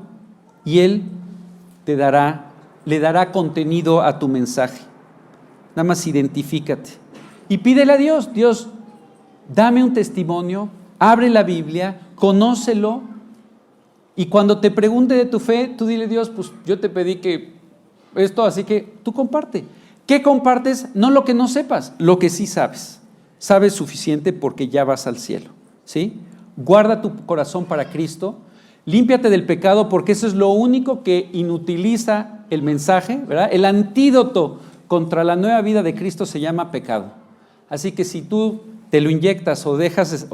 S1: y Él le dará contenido a tu mensaje. Nada más identifícate y pídele a Dios: Dios, dame un testimonio, abre la Biblia, conócelo, y cuando te pregunte de tu fe, tú dile: Dios, pues yo te pedí que esto, así que tú comparte. ¿Qué compartes? No lo que no sepas, lo que sí sabes. Sabes suficiente porque ya vas al cielo, ¿sí? Guarda tu corazón para Cristo. Límpiate del pecado, porque eso es lo único que inutiliza el mensaje, ¿verdad? El antídoto contra la nueva vida de Cristo se llama pecado. Así que si tú te lo inyectas o dejas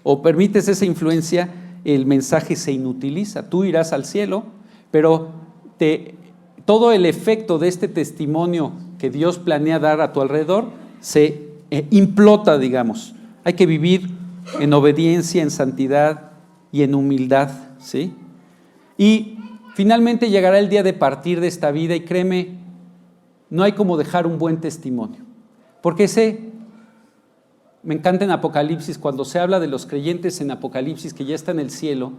S1: o permites esa influencia, el mensaje se inutiliza. Tú irás al cielo, pero todo el efecto de este testimonio que Dios planea dar a tu alrededor se implota, digamos. Hay que vivir en obediencia, en santidad y en humildad, ¿sí? Y finalmente llegará el día de partir de esta vida y créeme, no hay como dejar un buen testimonio. Porque me encanta en Apocalipsis, cuando se habla de los creyentes en Apocalipsis que ya están en el cielo,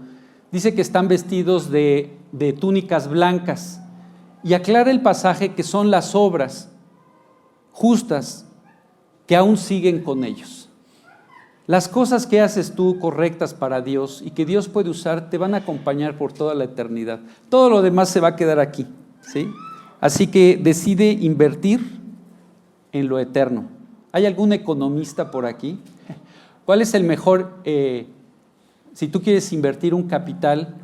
S1: dice que están vestidos de túnicas blancas y aclara el pasaje que son las obras justas que aún siguen con ellos. Las cosas que haces tú correctas para Dios y que Dios puede usar te van a acompañar por toda la eternidad. Todo lo demás se va a quedar aquí, ¿sí? Así que decide invertir en lo eterno. ¿Hay algún economista por aquí? ¿Cuál es el mejor, si tú quieres invertir un capital,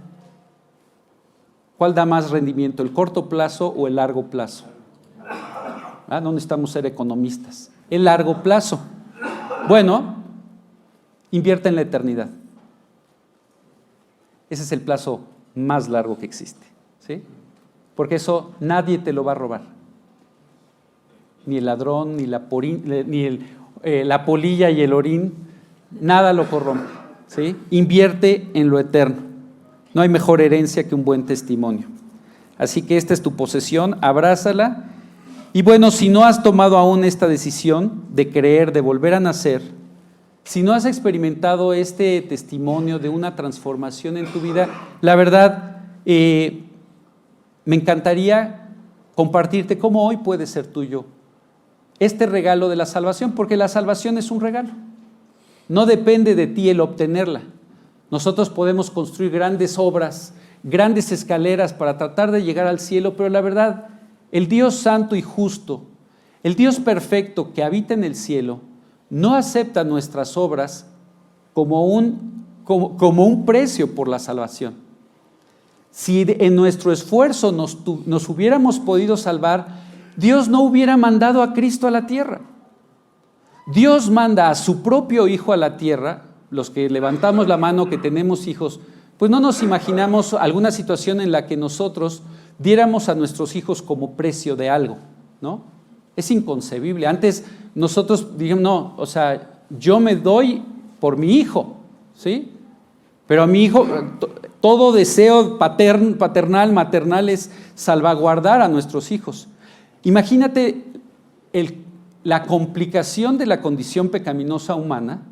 S1: cuál da más rendimiento, el corto plazo o el largo plazo? No necesitamos ser economistas. El largo plazo. Bueno, invierte en la eternidad. Ese es el plazo más largo que existe, ¿sí? Porque eso nadie te lo va a robar. Ni el ladrón, ni la polilla y el orín, nada lo corrompe, ¿sí? Invierte en lo eterno. No hay mejor herencia que un buen testimonio. Así que esta es tu posesión, abrázala. Y bueno, si no has tomado aún esta decisión de creer, de volver a nacer, si no has experimentado este testimonio de una transformación en tu vida, la verdad, me encantaría compartirte cómo hoy puede ser tuyo este regalo de la salvación, porque la salvación es un regalo. No depende de ti el obtenerla. Nosotros podemos construir grandes obras, grandes escaleras para tratar de llegar al cielo, pero la verdad, el Dios santo y justo, el Dios perfecto que habita en el cielo, no acepta nuestras obras como un precio por la salvación. Si en nuestro esfuerzo nos hubiéramos podido salvar, Dios no hubiera mandado a Cristo a la tierra. Dios manda a su propio Hijo a la tierra. Los que levantamos la mano, que tenemos hijos, pues no nos imaginamos alguna situación en la que nosotros diéramos a nuestros hijos como precio de algo, ¿no? Es inconcebible. Antes nosotros dijimos, no, o sea, yo me doy por mi hijo, ¿sí? Pero a mi hijo, todo deseo paternal, maternal es salvaguardar a nuestros hijos. Imagínate la complicación de la condición pecaminosa humana,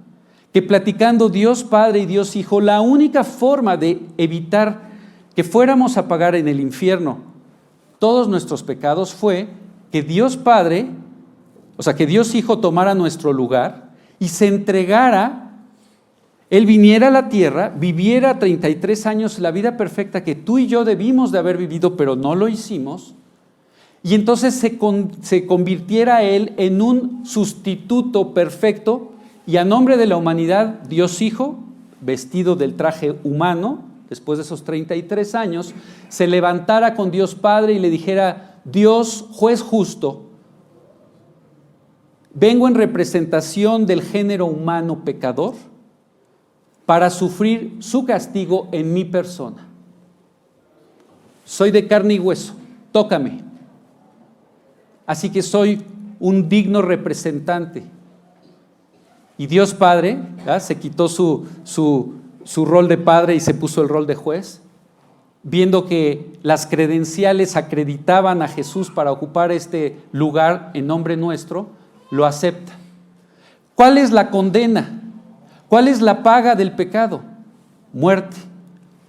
S1: que platicando Dios Padre y Dios Hijo, la única forma de evitar que fuéramos a pagar en el infierno todos nuestros pecados fue que Dios Padre, o sea, que Dios Hijo tomara nuestro lugar y se entregara, Él viniera a la tierra, viviera 33 años la vida perfecta que tú y yo debimos de haber vivido, pero no lo hicimos, y entonces se convirtiera Él en un sustituto perfecto, y a nombre de la humanidad, Dios Hijo, vestido del traje humano, después de esos 33 años, se levantara con Dios Padre y le dijera: Dios, juez justo, vengo en representación del género humano pecador para sufrir su castigo en mi persona. Soy de carne y hueso, tócame. Así que soy un digno representante. Y Dios Padre, ¿verdad?, se quitó su rol de padre y se puso el rol de juez, viendo que las credenciales acreditaban a Jesús para ocupar este lugar en nombre nuestro, lo acepta. ¿Cuál es la condena? ¿Cuál es la paga del pecado? Muerte.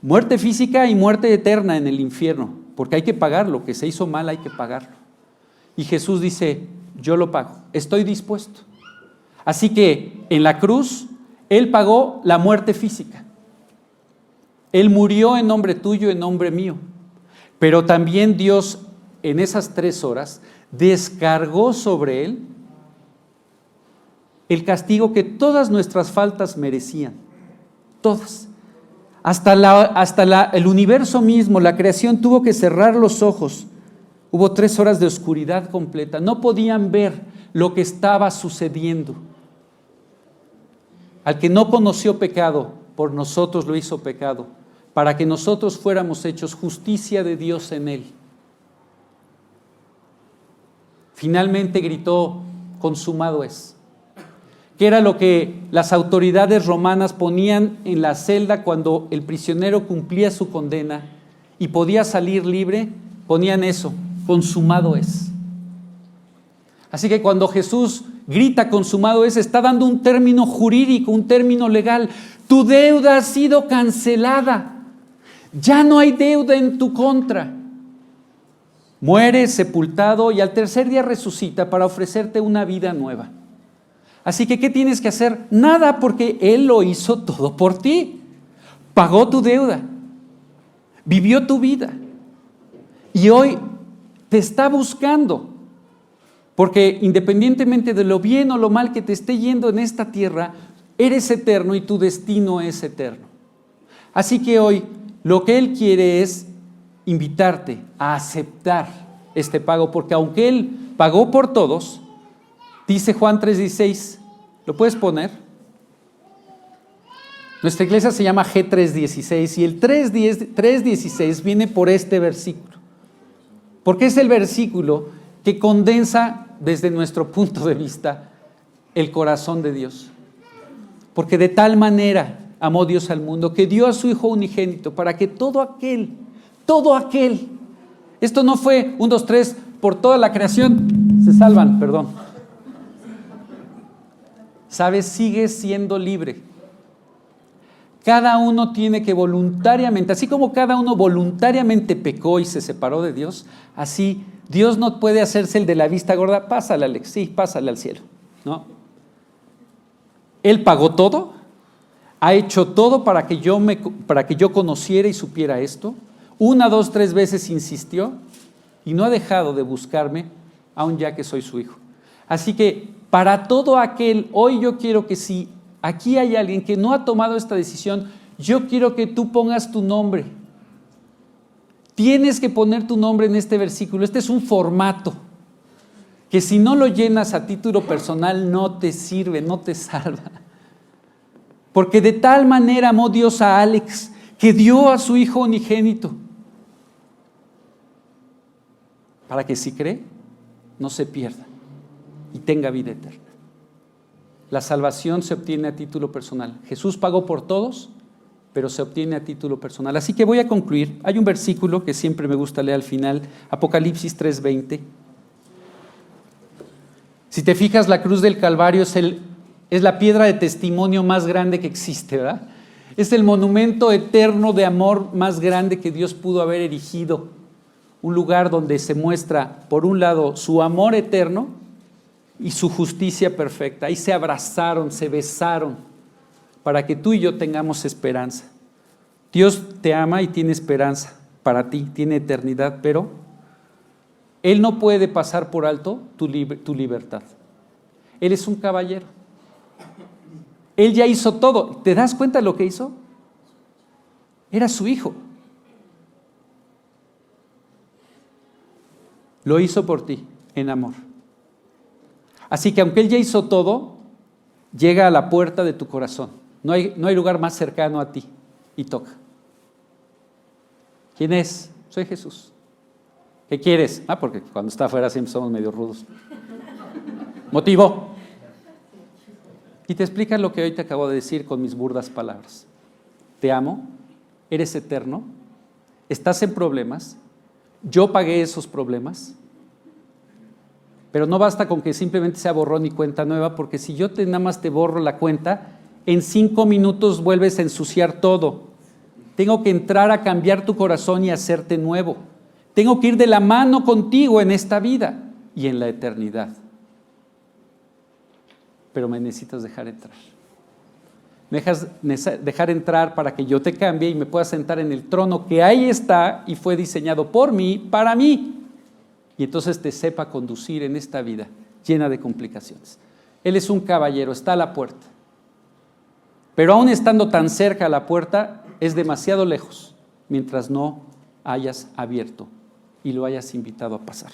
S1: Muerte física y muerte eterna en el infierno, porque hay que pagar lo que se hizo mal, hay que pagarlo. Y Jesús dice: yo lo pago, estoy dispuesto. Así que en la cruz Él pagó la muerte física. Él murió en nombre tuyo, en nombre mío. Pero también Dios en esas 3 horas descargó sobre Él el castigo que todas nuestras faltas merecían. Todas. Hasta el universo mismo, la creación, tuvo que cerrar los ojos. Hubo 3 horas de oscuridad completa. No podían ver lo que estaba sucediendo. Al que no conoció pecado, por nosotros lo hizo pecado, para que nosotros fuéramos hechos justicia de Dios en Él. Finalmente gritó, consumado es. Que era lo que las autoridades romanas ponían en la celda cuando el prisionero cumplía su condena y podía salir libre, ponían eso, consumado es. Así que cuando Jesús grita consumado es, está dando un término jurídico, un término legal. Tu deuda ha sido cancelada. Ya no hay deuda en tu contra. Muere sepultado y al tercer día resucita para ofrecerte una vida nueva. Así que, ¿qué tienes que hacer? Nada, porque Él lo hizo todo por ti. Pagó tu deuda. Vivió tu vida. Y hoy te está buscando. Porque independientemente de lo bien o lo mal que te esté yendo en esta tierra, eres eterno y tu destino es eterno. Así que hoy lo que Él quiere es invitarte a aceptar este pago, porque aunque Él pagó por todos, dice Juan 3:16, ¿lo puedes poner? Nuestra iglesia se llama G316 y el 3:16 viene por este versículo, porque es el versículo que condensa desde nuestro punto de vista el corazón de Dios. Porque de tal manera amó Dios al mundo que dio a su Hijo unigénito para que todo aquel, esto no fue 1, 2, 3, por toda la creación, se salvan, perdón. ¿Sabes? Sigue siendo libre. Cada uno tiene que voluntariamente, así como cada uno voluntariamente pecó y se separó de Dios, así Dios no puede hacerse el de la vista gorda, pásale Alex, sí, pásale al cielo, ¿no? Él pagó todo, ha hecho todo para que yo conociera y supiera esto. 1, 2, 3 veces insistió y no ha dejado de buscarme, aun ya que soy su hijo. Así que para todo aquel, hoy yo quiero que si aquí hay alguien que no ha tomado esta decisión, yo quiero que tú pongas tu nombre. Tienes que poner tu nombre en este versículo. Este es un formato que si no lo llenas a título personal no te sirve, no te salva. Porque de tal manera amó Dios a Alex que dio a su Hijo unigénito para que si cree no se pierda y tenga vida eterna. La salvación se obtiene a título personal. Jesús pagó por todos, pero se obtiene a título personal. Así que voy a concluir. Hay un versículo que siempre me gusta leer al final, Apocalipsis 3:20. Si te fijas, la cruz del Calvario es la piedra de testimonio más grande que existe, ¿verdad? Es el monumento eterno de amor más grande que Dios pudo haber erigido. Un lugar donde se muestra, por un lado, su amor eterno y su justicia perfecta. Ahí se abrazaron, se besaron, para que tú y yo tengamos esperanza. Dios te ama y tiene esperanza para ti, tiene eternidad, pero Él no puede pasar por alto tu libertad. Él es un caballero. Él ya hizo todo. ¿Te das cuenta de lo que hizo? Era su hijo. Lo hizo por ti, en amor. Así que aunque Él ya hizo todo, llega a la puerta de tu corazón. No hay lugar más cercano a ti y toca. ¿Quién es? Soy Jesús. ¿Qué quieres? Porque cuando está afuera siempre somos medio rudos. Motivo. Y te explica lo que hoy te acabo de decir con mis burdas palabras. Te amo, eres eterno, estás en problemas, yo pagué esos problemas, pero no basta con que simplemente sea borrón y cuenta nueva, porque si yo nada más te borro la cuenta, en 5 minutos vuelves a ensuciar todo. Tengo que entrar a cambiar tu corazón y hacerte nuevo. Tengo que ir de la mano contigo en esta vida y en la eternidad. Pero me necesitas dejar entrar. Me dejas dejar entrar para que yo te cambie y me pueda sentar en el trono que ahí está y fue diseñado por mí, para mí. Y entonces te sepa conducir en esta vida llena de complicaciones. Él es un caballero, está a la puerta. Pero aún estando tan cerca a la puerta, es demasiado lejos mientras no hayas abierto y lo hayas invitado a pasar.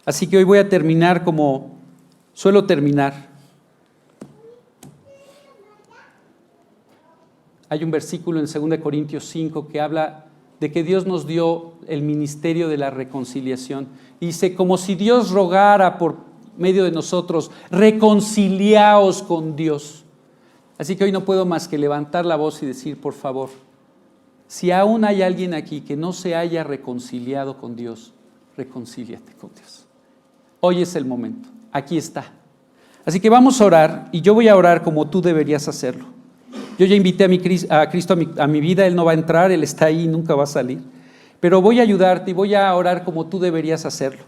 S1: Así que hoy voy a terminar como suelo terminar. Hay un versículo en 2 Corintios 5 que habla de que Dios nos dio el ministerio de la reconciliación. Y dice, como si Dios rogara por medio de nosotros, reconciliaos con Dios. Así que hoy no puedo más que levantar la voz y decir, por favor, si aún hay alguien aquí que no se haya reconciliado con Dios, reconcíliate con Dios. Hoy es el momento, aquí está. Así que vamos a orar, y yo voy a orar como tú deberías hacerlo. Yo ya invité a Cristo a mi vida, Él no va a entrar, Él está ahí y nunca va a salir. Pero voy a ayudarte y voy a orar como tú deberías hacerlo.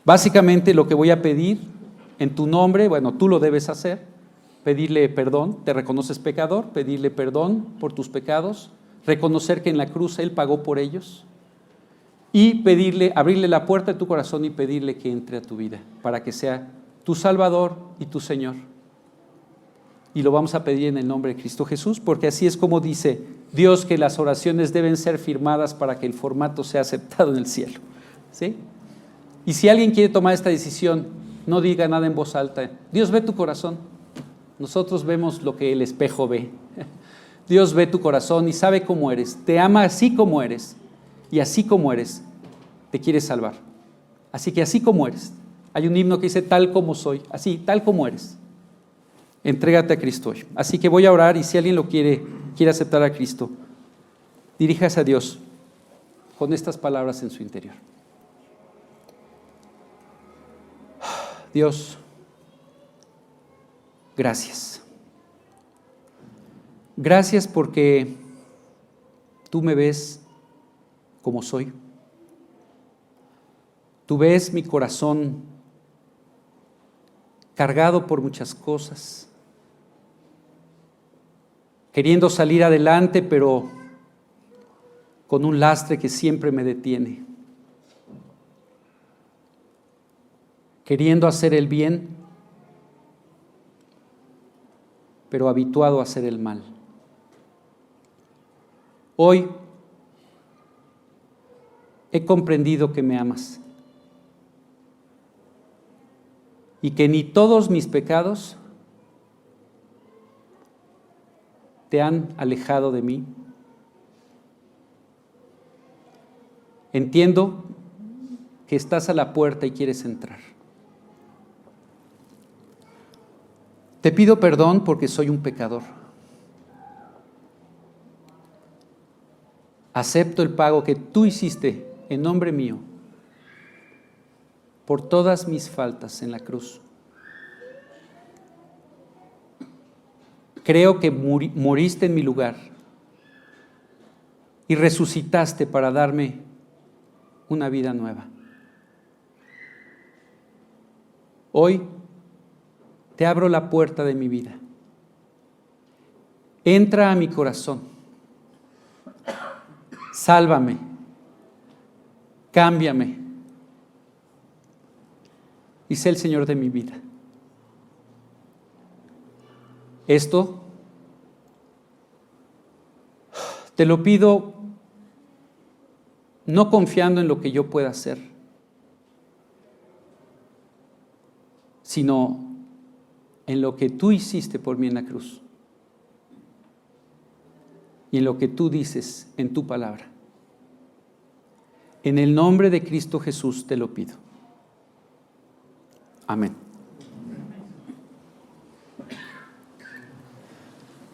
S1: Básicamente lo que voy a pedir en tu nombre, bueno, tú lo debes hacer, pedirle perdón, te reconoces pecador, pedirle perdón por tus pecados, reconocer que en la cruz Él pagó por ellos y pedirle, abrirle la puerta de tu corazón y pedirle que entre a tu vida para que sea tu Salvador y tu Señor. Y lo vamos a pedir en el nombre de Cristo Jesús, porque así es como dice Dios que las oraciones deben ser firmadas para que el formato sea aceptado en el cielo. ¿Sí? Y si alguien quiere tomar esta decisión, no diga nada en voz alta. Dios ve tu corazón. Nosotros vemos lo que el espejo ve. Dios ve tu corazón y sabe cómo eres. Te ama así como eres. Y así como eres, te quiere salvar. Así que así como eres. Hay un himno que dice, tal como soy. Así, tal como eres. Entrégate a Cristo hoy. Así que voy a orar y si alguien lo quiere aceptar a Cristo, diríjase a Dios con estas palabras en su interior. Dios, gracias. Gracias porque tú me ves como soy. Tú ves mi corazón cargado por muchas cosas, queriendo salir adelante, pero con un lastre que siempre me detiene. Queriendo hacer el bien, pero habituado a hacer el mal. Hoy he comprendido que me amas y que ni todos mis pecados te han alejado de mí. Entiendo que estás a la puerta y quieres entrar. Te pido perdón porque soy un pecador. Acepto el pago que tú hiciste en nombre mío por todas mis faltas en la cruz. Creo que moriste en mi lugar y resucitaste para darme una vida nueva. Hoy te abro la puerta de mi vida. Entra a mi corazón. Sálvame. Cámbiame. Y sé el Señor de mi vida. Esto te lo pido no confiando en lo que yo pueda hacer, sino en lo que tú hiciste por mí en la cruz y en lo que tú dices en tu palabra. En el nombre de Cristo Jesús te lo pido. Amén.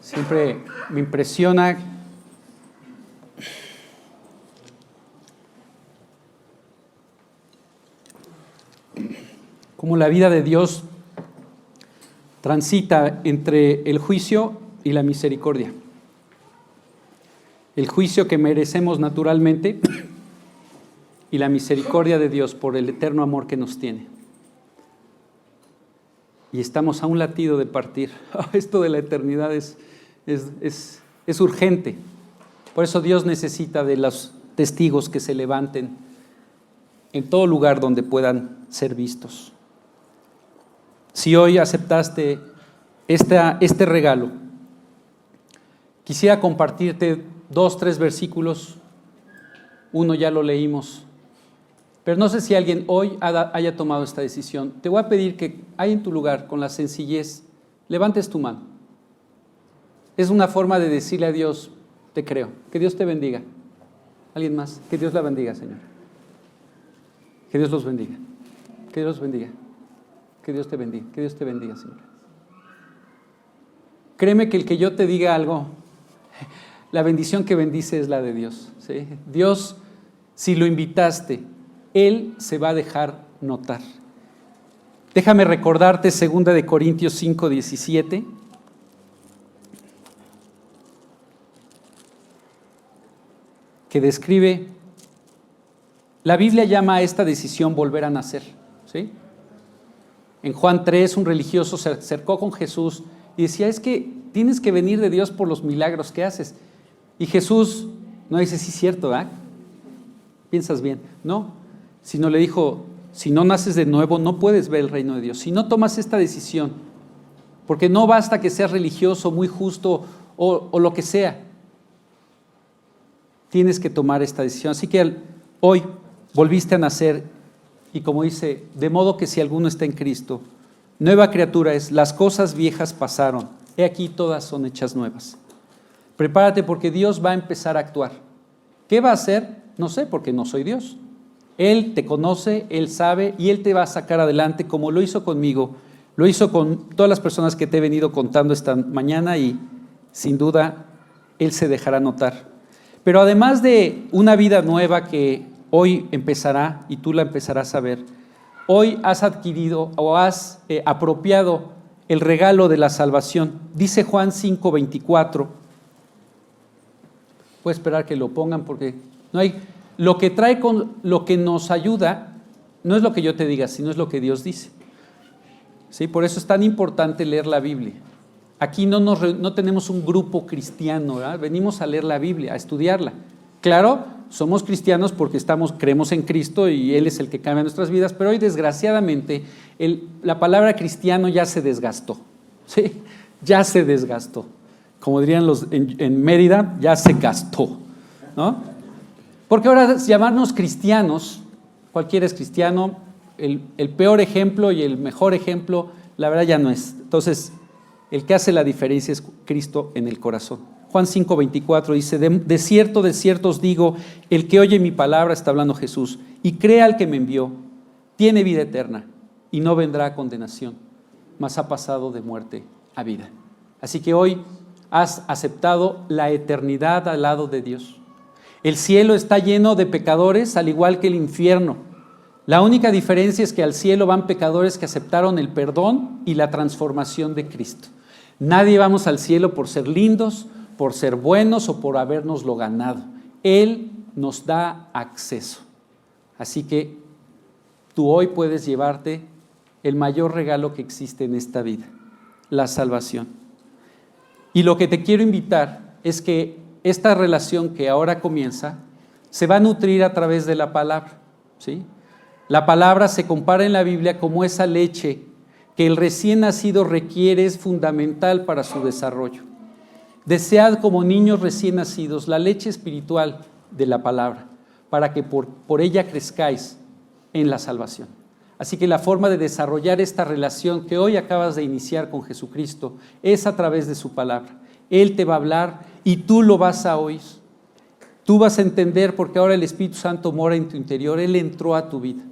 S1: Siempre me impresiona cómo la vida de Dios transita entre el juicio y la misericordia. El juicio que merecemos naturalmente y la misericordia de Dios por el eterno amor que nos tiene. Y estamos a un latido de partir. Esto de la eternidad es urgente. Por eso Dios necesita de los testigos que se levanten en todo lugar donde puedan ser vistos. Si hoy aceptaste este regalo, quisiera compartirte 2, 3 versículos. Uno ya lo leímos, pero no sé si alguien hoy haya tomado esta decisión. Te voy a pedir que ahí en tu lugar, con la sencillez, levantes tu mano. Es una forma de decirle a Dios, te creo. Que Dios te bendiga. ¿Alguien más? Que Dios la bendiga, Señor. Que Dios los bendiga. Que Dios los bendiga. Que Dios te bendiga. Que Dios te bendiga, Señor. Créeme que el que yo te diga algo, la bendición que bendice es la de Dios, ¿sí? Dios, si lo invitaste, Él se va a dejar notar. Déjame recordarte 2 de Corintios 5:17. Que describe, la Biblia llama a esta decisión volver a nacer, ¿sí? En Juan 3, un religioso se acercó con Jesús y decía, es que tienes que venir de Dios por los milagros que haces. Y Jesús no dice, sí, cierto, ¿verdad? Piensas bien. No, sino le dijo, si no naces de nuevo, no puedes ver el reino de Dios. Si no tomas esta decisión, porque no basta que seas religioso, muy justo o lo que sea. Tienes que tomar esta decisión. Así que hoy volviste a nacer y como dice, de modo que si alguno está en Cristo, nueva criatura es, las cosas viejas pasaron, he aquí todas son hechas nuevas. Prepárate porque Dios va a empezar a actuar. ¿Qué va a hacer? No sé, porque no soy Dios. Él te conoce, Él sabe y Él te va a sacar adelante como lo hizo conmigo, lo hizo con todas las personas que te he venido contando esta mañana y sin duda Él se dejará notar. Pero además de una vida nueva que hoy empezará y tú la empezarás a ver, hoy has adquirido o has apropiado el regalo de la salvación. Dice Juan 5:24. Voy a esperar que lo pongan porque no hay. Lo que trae con lo que nos ayuda no es lo que yo te diga, sino es lo que Dios dice. ¿Sí? Por eso es tan importante leer la Biblia. Aquí no tenemos un grupo cristiano, ¿verdad? Venimos a leer la Biblia, a estudiarla. Claro, somos cristianos porque creemos en Cristo y Él es el que cambia nuestras vidas, pero hoy desgraciadamente la palabra cristiano ya se desgastó, ¿sí? Ya se desgastó. Como dirían en Mérida, ya se gastó, ¿no? Porque ahora llamarnos cristianos, cualquiera es cristiano, el peor ejemplo y el mejor ejemplo, la verdad ya no es. Entonces, el que hace la diferencia es Cristo en el corazón. Juan 5:24 dice, de cierto os digo, el que oye mi palabra, está hablando Jesús, y cree al que me envió, tiene vida eterna y no vendrá a condenación, mas ha pasado de muerte a vida. Así que hoy has aceptado la eternidad al lado de Dios. El cielo está lleno de pecadores, al igual que el infierno. La única diferencia es que al cielo van pecadores que aceptaron el perdón y la transformación de Cristo. Nadie vamos al cielo por ser lindos, por ser buenos o por habernoslo ganado. Él nos da acceso. Así que tú hoy puedes llevarte el mayor regalo que existe en esta vida, la salvación. Y lo que te quiero invitar es que esta relación que ahora comienza se va a nutrir a través de la palabra, ¿sí? La palabra se compara en la Biblia como esa leche que el recién nacido requiere, es fundamental para su desarrollo. Desead como niños recién nacidos la leche espiritual de la palabra, para que por ella crezcáis en la salvación. Así que la forma de desarrollar esta relación que hoy acabas de iniciar con Jesucristo es a través de su palabra. Él te va a hablar y tú lo vas a oír. Tú vas a entender porque ahora el Espíritu Santo mora en tu interior, Él entró a tu vida.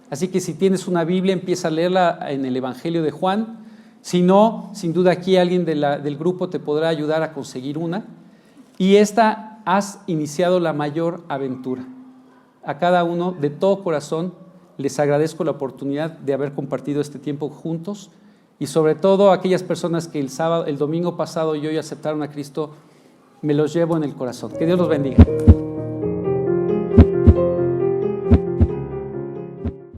S1: Así que si tienes una Biblia, empieza a leerla en el Evangelio de Juan. Si no, sin duda aquí alguien del grupo te podrá ayudar a conseguir una. Y has iniciado la mayor aventura. A cada uno, de todo corazón, les agradezco la oportunidad de haber compartido este tiempo juntos. Y sobre todo a aquellas personas que el domingo pasado y hoy aceptaron a Cristo, me los llevo en el corazón. Que Dios los bendiga.